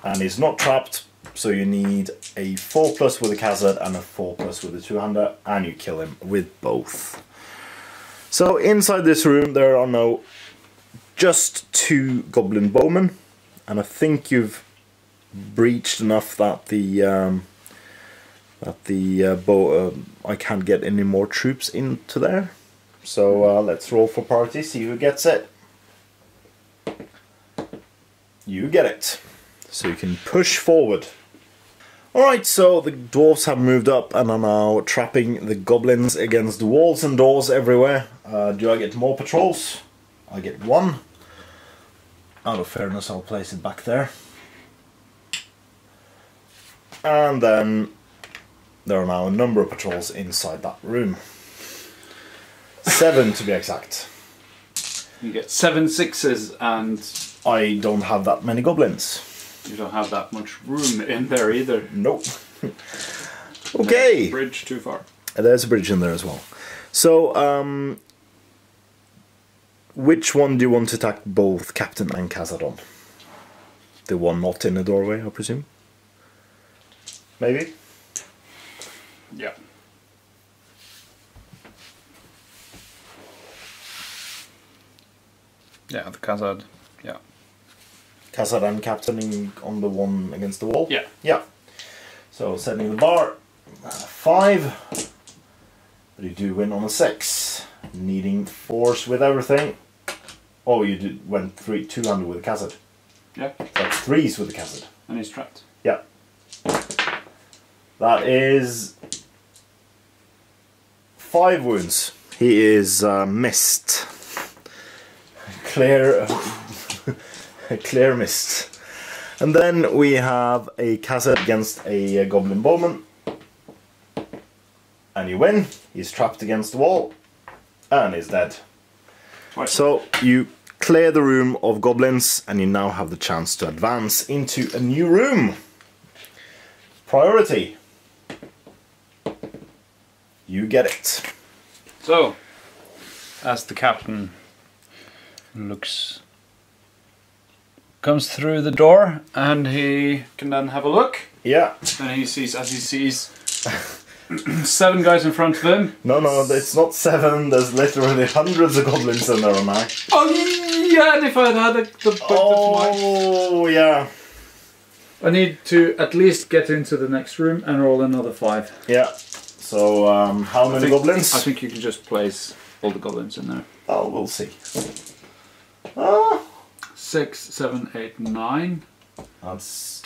and he's not trapped, so you need a 4+ with a Khazad and a 4+ with a two-hander, and you kill him with both. So inside this room there are now just 2 goblin bowmen, and I think you've breached enough that I can't get any more troops into there. So let's roll for party, see who gets it. You get it. So you can push forward. Alright, so the dwarves have moved up and are now trapping the goblins against the walls and doors everywhere. Do I get more patrols? I get 1. Out of fairness, I'll place it back there. And then there are now a number of patrols inside that room. 7 to be exact. You get 7 6s and... I don't have that many goblins. You don't have that much room in there either. Nope. Okay. Bridge too far. There's a bridge in there as well. So, which one do you want to attack both Captain and Khazad on? The one not in the doorway, I presume? Maybe? Yeah. Yeah, the Khazad. Yeah. Khazad and Captain on the one against the wall? Yeah. Yeah. So setting the bar. 5. But you do win on a 6. Needing 4s with everything. Oh, you went 200 with the Khazad. Yeah. That's 3s with the Khazad. And he's trapped. Yeah. That is 5 wounds. He is missed. Clear mist. And then we have a Khazad against a goblin bowman. And you win. He's trapped against the wall. And he's dead. Right. So you clear the room of goblins and you now have the chance to advance into a new room. Priority. You get it. So, as the captain comes through the door and he can then have a look. Yeah. And he sees 7 guys in front of him. No, it's not 7. There's literally hundreds of goblins in there now. Oh yeah, and if I'd had the oh yeah. I need to at least get into the next room and roll another 5. Yeah. So how many goblins? I think you can just place all the goblins in there. Oh, we'll see. 6, 7, 8, 9. That's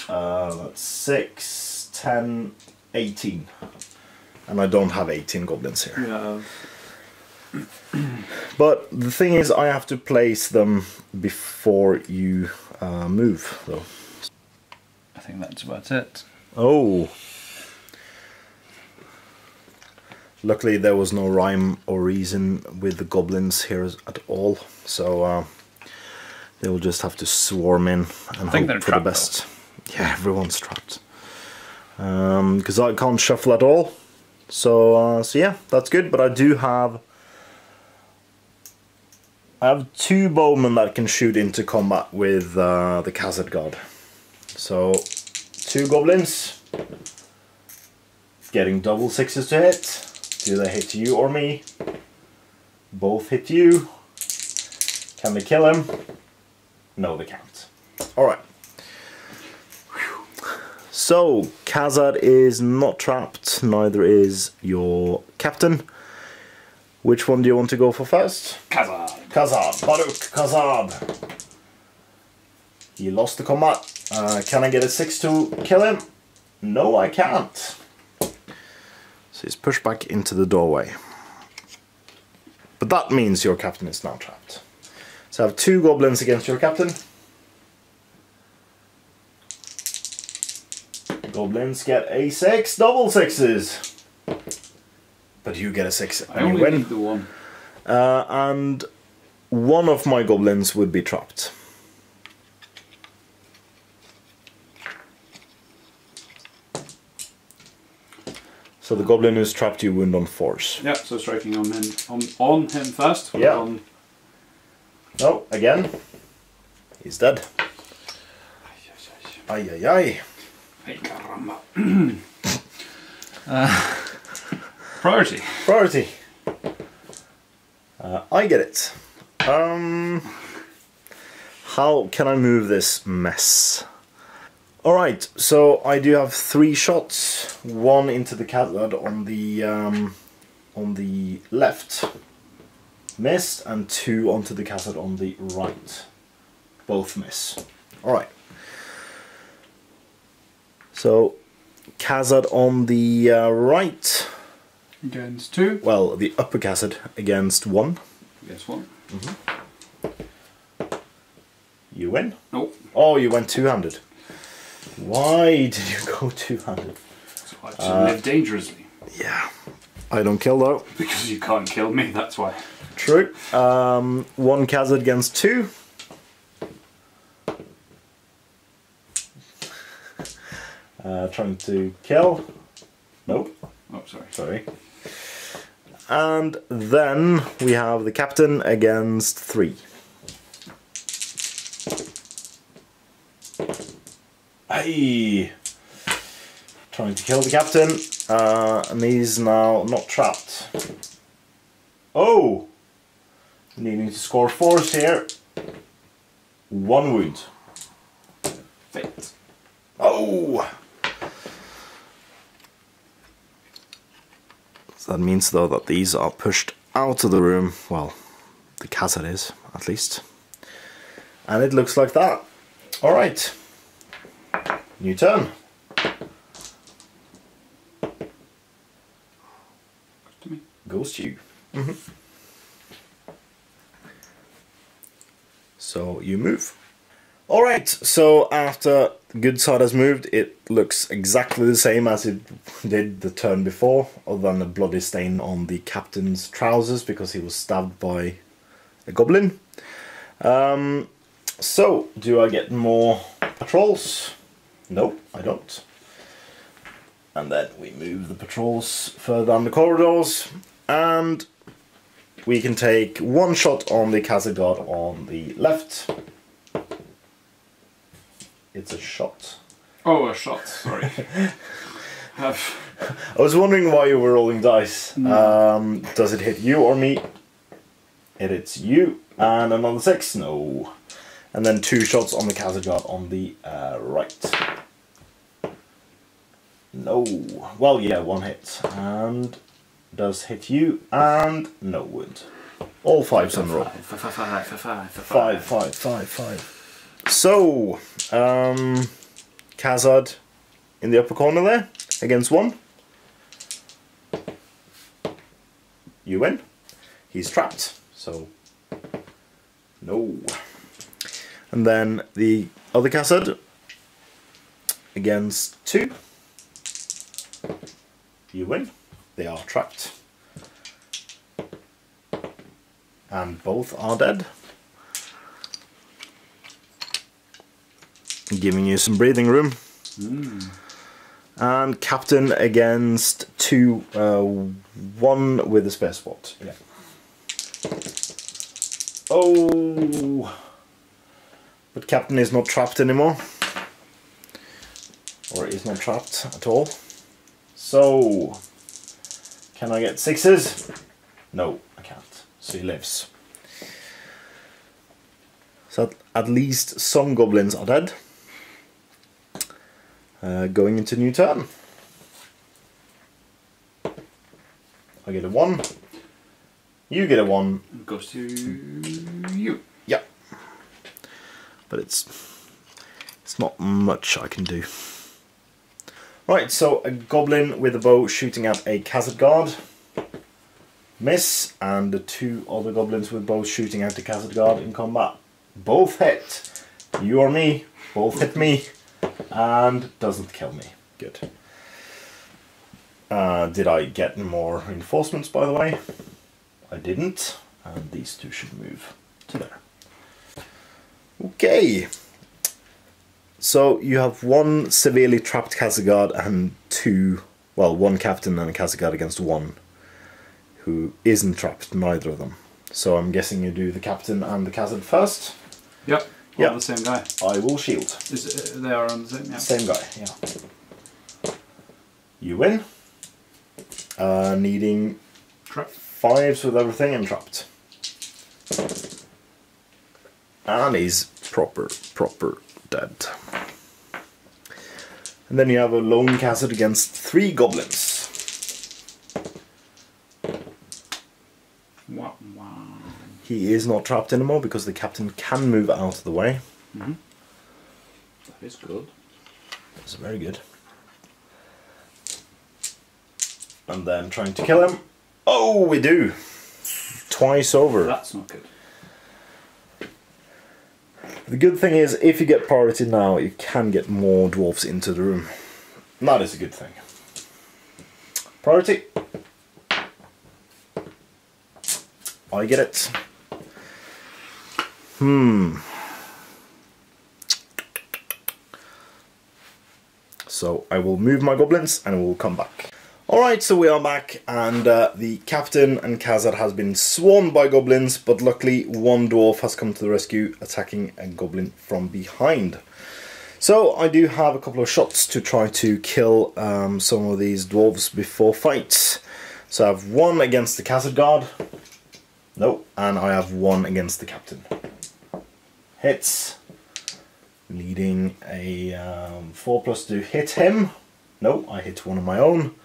6, 10, 18. And I don't have 18 goblins here. Yeah. But the thing is, I have to place them before you move, though. I think that's about it. Oh. Luckily there was no rhyme or reason with the goblins here at all, so they will just have to swarm in and hope for the best. Though. Yeah, everyone's trapped. Because I can't shuffle at all. So yeah, that's good, but I do have... I have 2 bowmen that can shoot into combat with the Khazad God. So, 2 goblins. Getting double 6s to hit. Do they hit you or me? Both hit you. Can they kill him? No, they can't. Alright. So, Khazad is not trapped, neither is your captain. Which one do you want to go for first? Khazad. Khazad. Baruch Khazad. He lost the combat. Can I get a 6 to kill him? No, I can't. So he's pushed back into the doorway. But that means your captain is now trapped. So I have 2 goblins against your captain. Goblins get a 6, double 6s. But you get a 6 and you win. I only need the 1. And one of my goblins would be trapped. So the goblin who's trapped you wound on force. Yeah, so striking on him first. Yeah. Oh, again. He's dead. Ay ay ay. Ay caramba. Priority. Priority. I get it. How can I move this mess? Alright, so I do have 3 shots. 1 into the Khazad on the left. Missed, and 2 onto the Khazad on the right. Both miss. Alright. So, Khazad on the right. Against 2. Well, the upper Khazad against 1. Against 1. You win? Nope. Oh, you went 2-handed. Why did you go 2-handed? So I should live dangerously. Yeah. I don't kill though. Because you can't kill me, that's why. True. 1 Khazad against 2. Trying to kill. Nope. Oh, sorry. Sorry. And then we have the captain against 3. Hey! Trying to kill the captain, and he's now not trapped. Oh! Needing to score force here. 1 wound. Fate. Oh! So that means though that these are pushed out of the room. Well, the Khazad is, at least. And it looks like that. Alright. New turn. To me. Goes to you. So you move. Alright, so after the good side has moved, it looks exactly the same as it did the turn before, other than a bloody stain on the captain's trousers because he was stabbed by a goblin. So, do I get more patrols? No, I don't. And then we move the patrols further down the corridors, and we can take 1 shot on the Khazad God on the left. It's a shot. Oh, a shot, sorry. I was wondering why you were rolling dice. Does it hit you or me? It hits you. And another 6? No. And then 2 shots on the Khazad God on the right. No. Well, yeah, 1 hit. And does hit you. And no wound. All 5s on the roll. 5. So, Khazad in the upper corner there, against 1. You win. He's trapped, so no. And then the other cassette against 2. You win. They are trapped. And both are dead. Giving you some breathing room. And captain against 2, 1 with a spare spot. Yeah. Oh! But captain is not trapped anymore. Or is not trapped at all. So, can I get 6s? No, I can't. So he lives. So at least some goblins are dead. Going into new turn. I get a 1. You get a 1. Goes to you. Yeah. But it's not much I can do. Right, so a goblin with a bow shooting at a Khazad guard. Miss, and the 2 other goblins with bows shooting at the Khazad guard in combat. Both hit. You or me, both hit me, and doesn't kill me. Good. Did I get more reinforcements, by the way? I didn't, and these 2 should move to there. Okay. So you have 1 severely trapped Khazad guard and 2, well, 1 captain and a Khazad guard against 1 who isn't trapped, neither of them. So I'm guessing you do the captain and the Khazad first? Yep, all the same guy. I will shield. They are on the same, yeah. Same guy, yeah. You win. Needing Trap. 5s with everything and trapped. And he's proper dead. And then you have a lone Khazad against 3 goblins. Wow. He is not trapped anymore because the captain can move out of the way. That is good. That's very good. And then trying to kill him. Oh, we do! Twice over. That's not good. The good thing is, if you get priority now, you can get more dwarves into the room. That is a good thing. Priority. I get it. So I will move my goblins and we'll come back. Alright, so we are back, and the captain and Khazad has been swarmed by goblins, but luckily 1 dwarf has come to the rescue, attacking a goblin from behind. So I do have a couple of shots to try to kill some of these dwarves before fights. So I have 1 against the Khazad guard. No, and I have 1 against the captain. Hits. Needing a 4+ to hit him. No, I hit 1 of my own.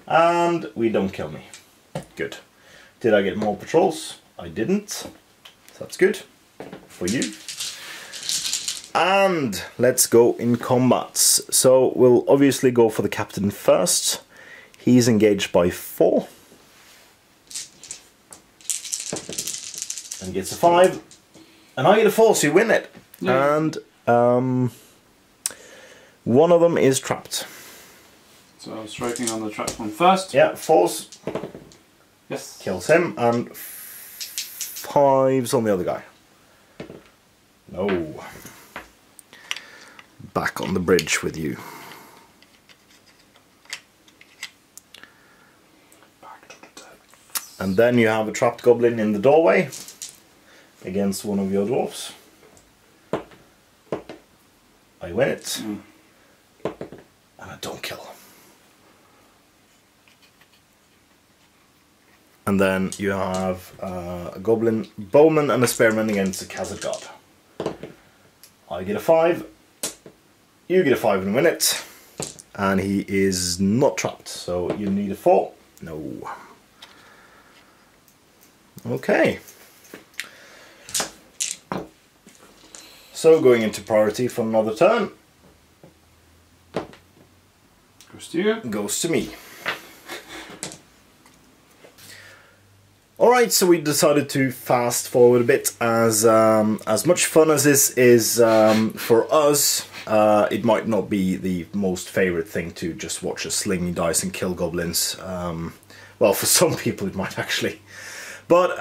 And we don't kill me. Good. Did I get more patrols? I didn't. So that's good. For you. And let's go in combats. So we'll obviously go for the captain first. He's engaged by 4. And gets a 5. And I get a 4, so you win it. Yeah. And 1 of them is trapped. So striking on the trapped one first. Yeah, 4s. Yes. Kills him, and 5s on the other guy. No. Back on the bridge with you. And then you have a trapped goblin in the doorway against 1 of your dwarfs. I win it. And I don't kill him. And then you have a goblin bowman and a spearman against a Khazad guard. I get a 5. You get a 5 and win it. And he is not trapped, so you need a 4. No. Okay. So going into priority for another turn. Goes to you. Goes to me. Alright, so we decided to fast forward a bit, as much fun as this is for us, it might not be the most favourite thing to just watch us sling dice and kill goblins. Well, for some people it might actually. But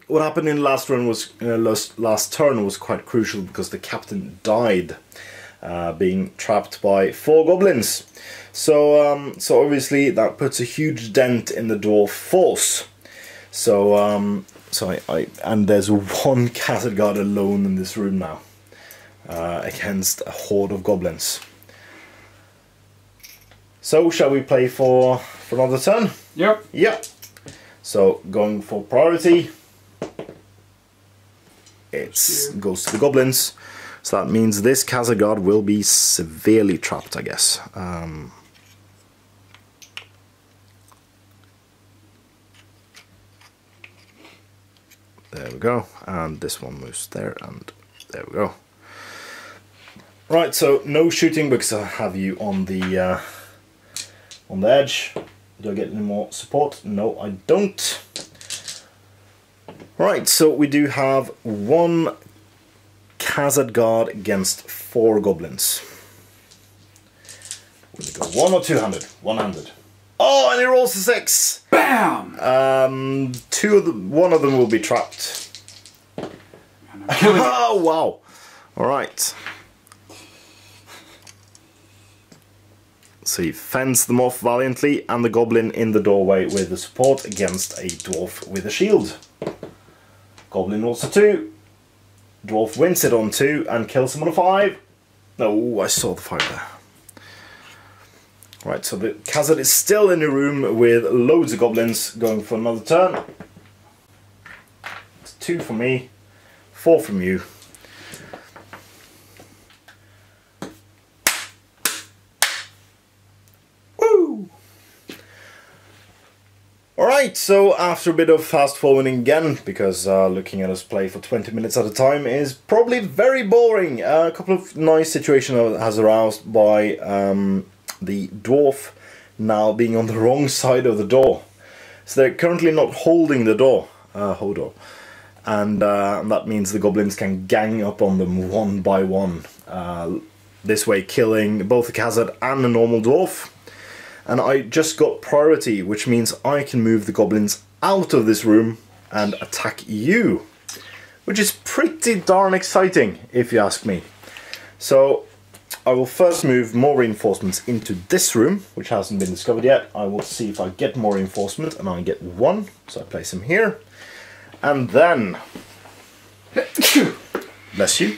what happened in the last run was, last turn was quite crucial, because the captain died, being trapped by 4 goblins. So, so obviously that puts a huge dent in the dwarf force. So, and there's 1 Castle Guard alone in this room now, against a horde of goblins. So, shall we play for another turn? Yep. Yep. So, going for priority, it goes to the goblins. So that means this Castle Guard will be severely trapped, I guess. There we go, and this one moves there, and there we go. Right, so no shooting because I have you on the edge. Do I get any more support? No, I don't. Right, so we do have 1 Khazad Guard against 4 goblins. Will it go 1 or 200? 100. Oh, and he rolls a 6! Bam! 1 of them will be trapped. Oh, wow! Alright. So he fends them off valiantly, and the goblin in the doorway with the support against a dwarf with a shield. Goblin rolls a 2. Dwarf wins it on 2 and kills him on a 5. Oh, I saw the 5 there. Right, so the Khazad is still in the room with loads of goblins, going for another turn. It's 2 from me, 4 from you. Woo! Alright, so after a bit of fast forwarding again, because looking at us play for 20 minutes at a time is probably very boring. A couple of nice situations has aroused by the dwarf now being on the wrong side of the door. So they're currently not holding the door, and that means the goblins can gang up on them 1 by 1. This way killing both the Khazad and the normal dwarf. And I just got priority, which means I can move the goblins out of this room and attack you. Which is pretty darn exciting, if you ask me. So I will first move more reinforcements into this room, which hasn't been discovered yet. I will see if I get more reinforcement, and I get 1, so I place him here. And then, bless you,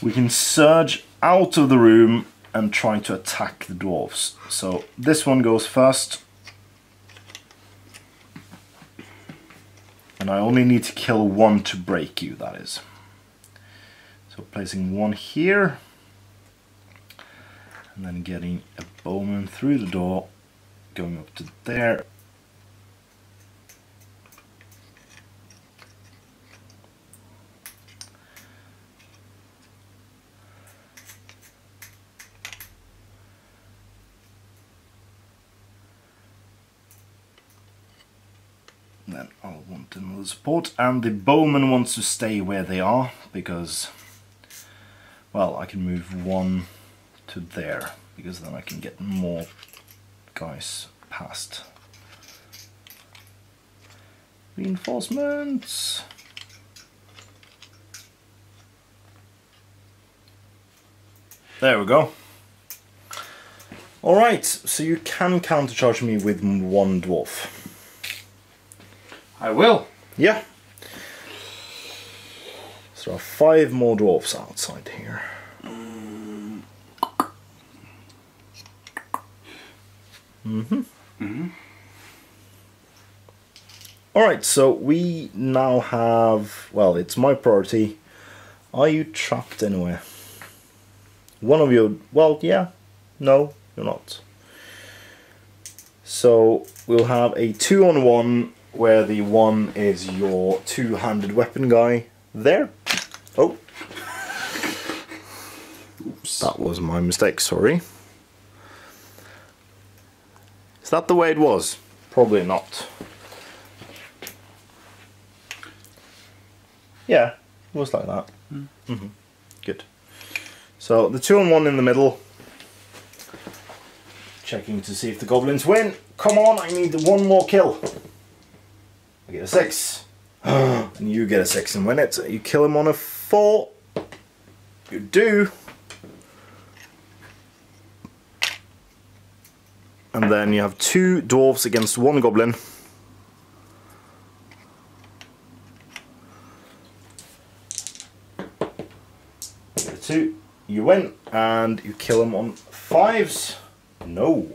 we can surge out of the room and try to attack the dwarves. So this one goes first. And I only need to kill 1 to break you, that is. So placing 1 here. And then getting a bowman through the door, going up to there. Then I'll want another support, and the bowman wants to stay where they are, because, well, I can move 1 to there, because then I can get more guys past. Reinforcements! There we go. Alright, so you can countercharge me with 1 dwarf. I will. Yeah. So there are 5 more dwarfs outside here. Alright, so we now have, well, it's my priority. Are you trapped anywhere? One of you, well, yeah, no, you're not. So we'll have a 2-on-1 where the 1 is your 2-handed weapon guy there. Oh. Oops. That was my mistake, sorry. Is that the way it was? Probably not. Yeah, it was like that. Good. So the 2-on-1 in the middle. Checking to see if the goblins win. Come on, I need one more kill. I get a 6. And you get a 6 and win it. You kill him on a 4. You do. And then you have 2 dwarves against 1 goblin. Get a 2. You win. And you kill him on 5s. No.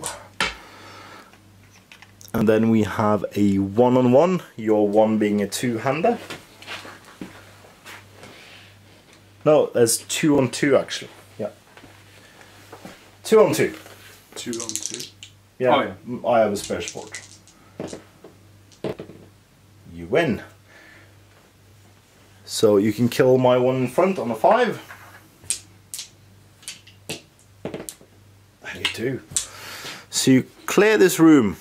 And then we have a 1-on-1, your 1 being a 2-hander. No, there's 2-on-2 actually. Yeah. 2-on-2. 2-on-2. Yeah, oh, yeah. I have a spare support. You win. So you can kill my 1 in front on a 5. And you do. So you clear this room.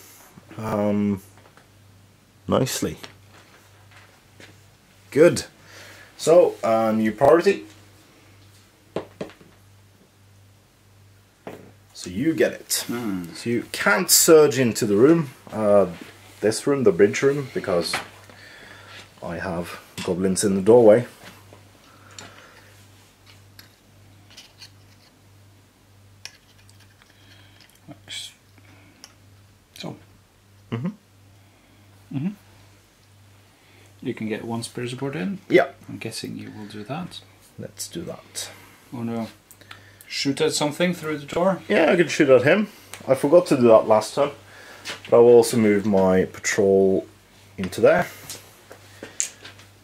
Nicely. Good. So, new priority. So you get it. So you can't surge into the room, this room, the bridge room, because I have goblins in the doorway. So. You can get 1 spirit support in. Yeah. I'm guessing you will do that. Let's do that. Oh no. Shoot at something through the door? Yeah, I could shoot at him. I forgot to do that last time. But I will also move my patrol into there.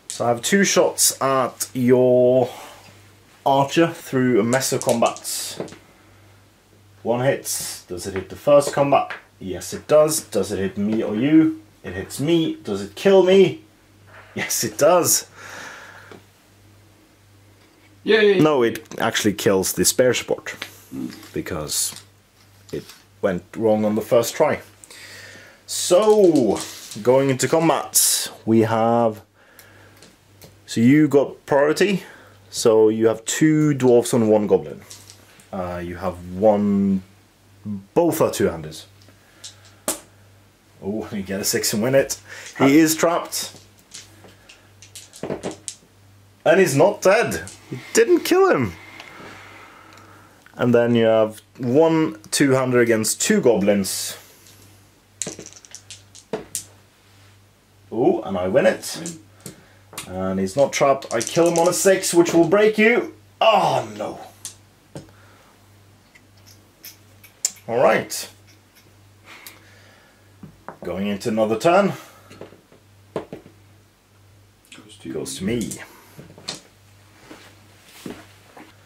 So I have 2 shots at your archer through a mess of combats. 1 hits. Does it hit the first combat? Yes, it does. Does it hit me or you? It hits me. Does it kill me? Yes, it does. Yay! No, it actually kills the spare support. Because it went wrong on the first try. So, going into combat, we have... So you got priority. So you have 2 dwarves and 1 goblin. You have 1... Both are 2-handers. Oh, you get a 6 and win it. He is trapped. And he's not dead. You didn't kill him. And then you have 1 2-hander against 2 goblins. Oh, and I win it. And he's not trapped. I kill him on a 6, which will break you. Oh, no. Alright. Going into another turn. Goes to me.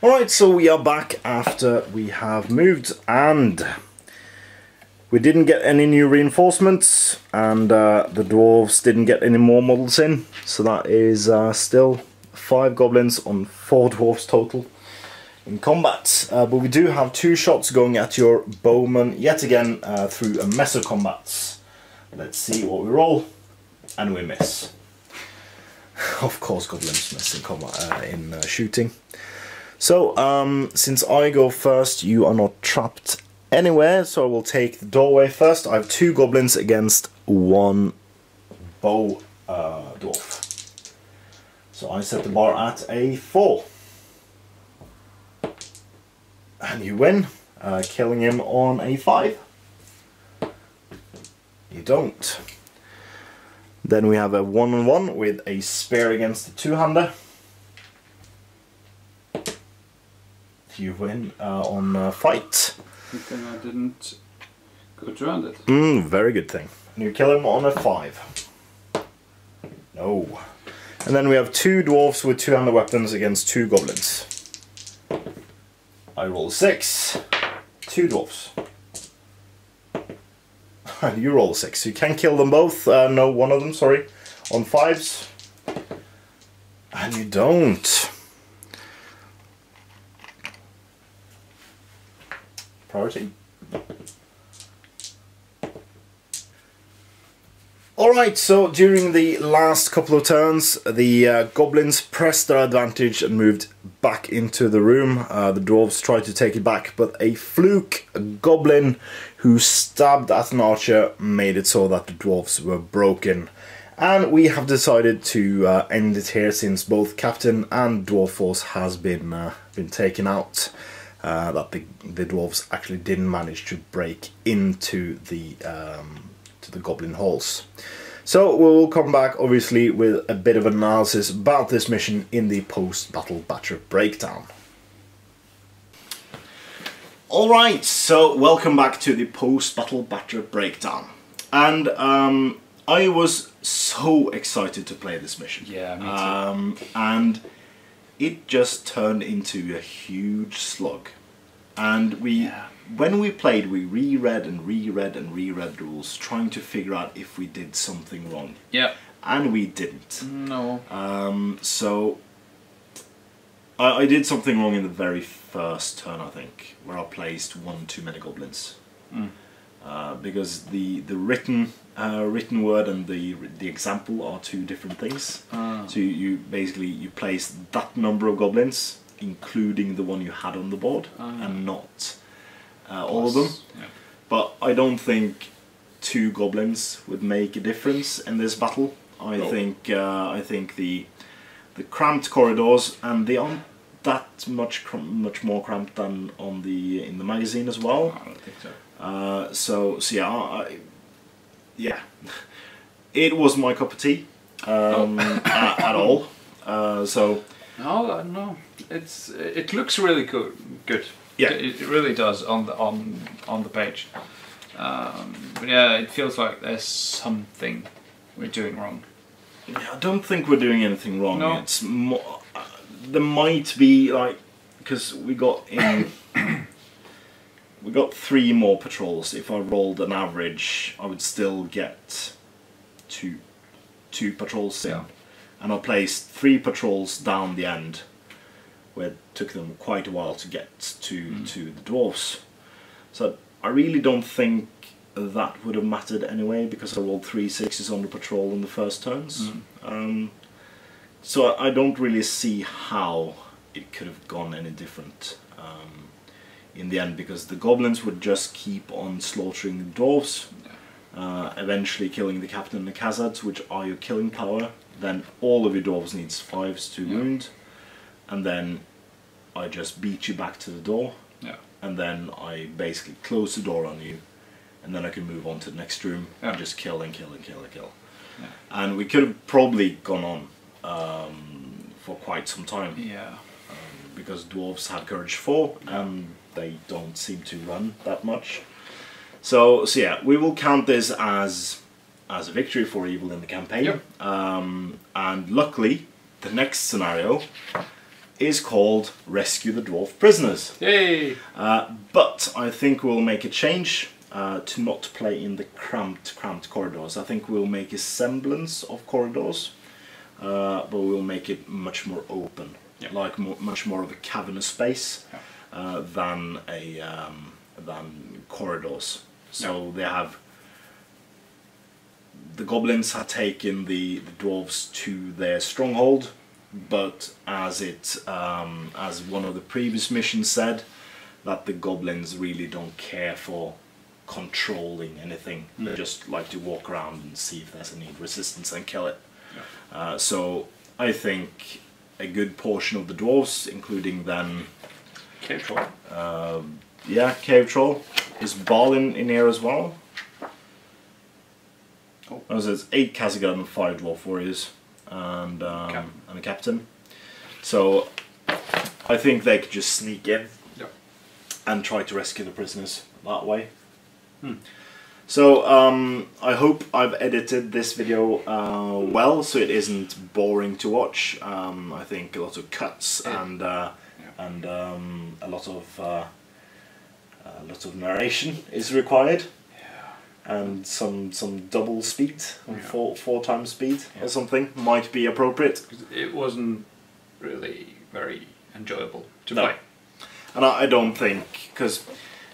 Alright, so we are back after we have moved, and we didn't get any new reinforcements, and the dwarves didn't get any more models in, so that is still 5 goblins on 4 dwarves total in combat. But we do have 2 shots going at your bowman yet again through a mess of combats. Let's see what we roll, and we miss. Of course goblins miss in combat, in shooting. So, since I go first, you are not trapped anywhere, so I will take the doorway first. I have 2 goblins against 1 bow dwarf. So I set the bar at a 4. And you win, killing him on a 5. You don't. Then we have a 1-on-1 with a spear against the 2-hander. You win on fight. Good thing I didn't go around it. Very good thing. And you kill him on a 5. No. And then we have 2 dwarfs with 2-hander weapons against 2 goblins. I roll 6. 2 dwarfs. You roll 6. You can kill them both. No, one of them, sorry. On 5s. And you don't. Priority. Alright, so during the last couple of turns, the goblins pressed their advantage and moved back into the room. The dwarves tried to take it back, but a fluke goblin who stabbed at an archer made it so that the dwarves were broken. And we have decided to end it here, since both captain and dwarf force has been taken out. That the dwarves actually didn't manage to break into the goblin halls. So we'll come back obviously with a bit of analysis about this mission in the post-battle battle breakdown. Alright, so welcome back to the post-battle battle breakdown. And I was so excited to play this mission. Yeah, me too. And it just turned into a huge slog. And when we played, we reread and reread and reread the rules, trying to figure out if we did something wrong. Yeah. And we didn't. No. So I did something wrong in the very first turn, I think, where I placed one too many goblins. Because the written word and the example are two different things. So you basically place that number of goblins, including the one you had on the board, and not all of them. Yeah. But I don't think two goblins would make a difference in this battle. I think the cramped corridors, and they aren't that much more cramped than in the magazine as well. I don't think so. So yeah, it was my cup of tea at all. So no, it looks really good. Yeah, it really does on the page. But yeah, it feels like there's something we're doing wrong. Yeah, I don't think we're doing anything wrong. No. It's more, there might be, like, because we got 3 more patrols. If I rolled an average, I would still get two patrols in. Yeah. And I placed 3 patrols down the end, where it took them quite a while to get to the dwarves. So I really don't think that would have mattered anyway, because I rolled 3 6s on the patrol in the first turns. So I don't really see how it could have gone any different in the end, because the goblins would just keep on slaughtering the dwarves, eventually killing the captain and the khazads, which are your killing power. Then all of your dwarves needs 5s to wound, and then I just beat you back to the door, and then I basically close the door on you, and then I can move on to the next room and just kill and kill and kill and kill. And we could have probably gone on for quite some time, because dwarves have courage 4 and they don't seem to run that much. So yeah, we will count this as a victory for evil in the campaign. And luckily, the next scenario is called Rescue the Dwarf Prisoners. Yay! But I think we'll make a change to not play in the cramped corridors. I think we'll make a semblance of corridors, but we'll make it much more open, like much more of a cavernous space than corridors. So they have. The goblins have taken the dwarves to their stronghold, but as one of the previous missions said, that the goblins really don't care for controlling anything. They just like to walk around and see if there's any resistance and kill it. So I think a good portion of the dwarves, including then Cave Troll. Cave Troll. Is Balin in here as well? Oh, so it's 8 Khazagad and 5 Dwarf Warriors, and a captain. So I think they could just sneak in and try to rescue the prisoners that way. So I hope I've edited this video well, so it isn't boring to watch. I think a lot of cuts and a lot of narration is required. And some double speed, 4 times speed or something might be appropriate. It wasn't really very enjoyable to play. And I don't think, because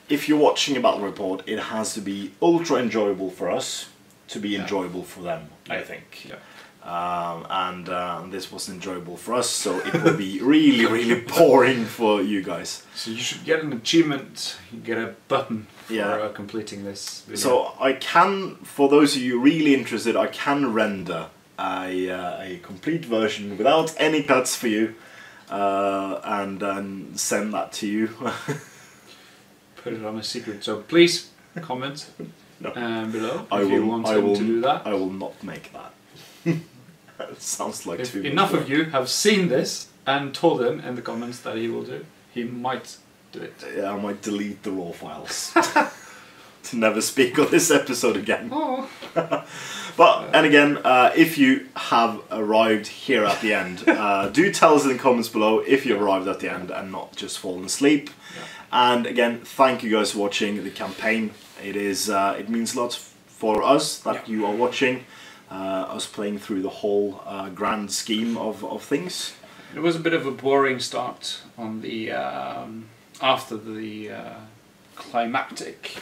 if you're watching a battle report, it has to be ultra enjoyable for us, to be enjoyable for them, I think. Yeah. And this was enjoyable for us, so it will be really, really boring for you guys. So you should get an achievement, you get a button for completing this video. So I can, for those of you really interested, I can render a complete version without any cuts for you, and then send that to you. Put it on a secret, so please comment below if you want him to do that. I will not make that. It sounds like if enough of you have seen this and told him in the comments that he will do, he might do it. Yeah, I might delete the raw files to never speak on this episode again. Oh. But and again, if you have arrived here at the end, do tell us in the comments below if you arrived at the end and not just fallen asleep. Yeah. And again, thank you guys for watching the campaign. It is it means a lot for us that you are watching. Us playing through the whole grand scheme of things. It was a bit of a boring start on the after the climactic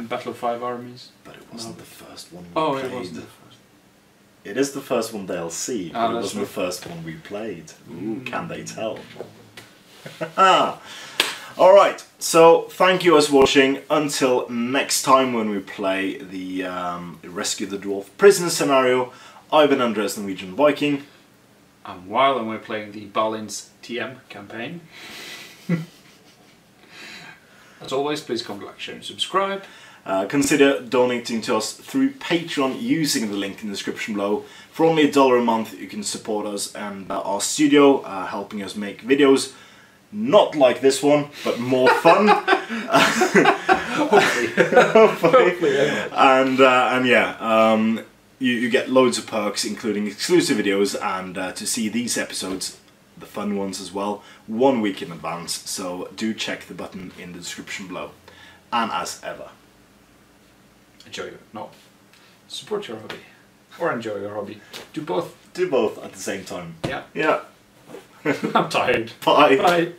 Battle of Five Armies. But it wasn't the first one we played. It wasn't the first. It is the first one they'll see, but it wasn't the first one we played. Ooh, can they tell? Alright, so thank you guys for watching. Until next time when we play the Rescue the Dwarf Prison scenario, I've been Andres Norwegian Viking. And while we're playing the Balin's TM campaign. As always, please comment, like, share and subscribe. Consider donating to us through Patreon using the link in the description below. For only $1 a month you can support us and our studio, helping us make videos. Not like this one, but more fun. Hopefully. And yeah, you get loads of perks, including exclusive videos, and to see these episodes, the fun ones as well, 1 week in advance. So do check the button in the description below. And as ever, support your hobby, or enjoy your hobby. Do both. Do both at the same time. Yeah. Yeah. I'm tired. Bye. Bye.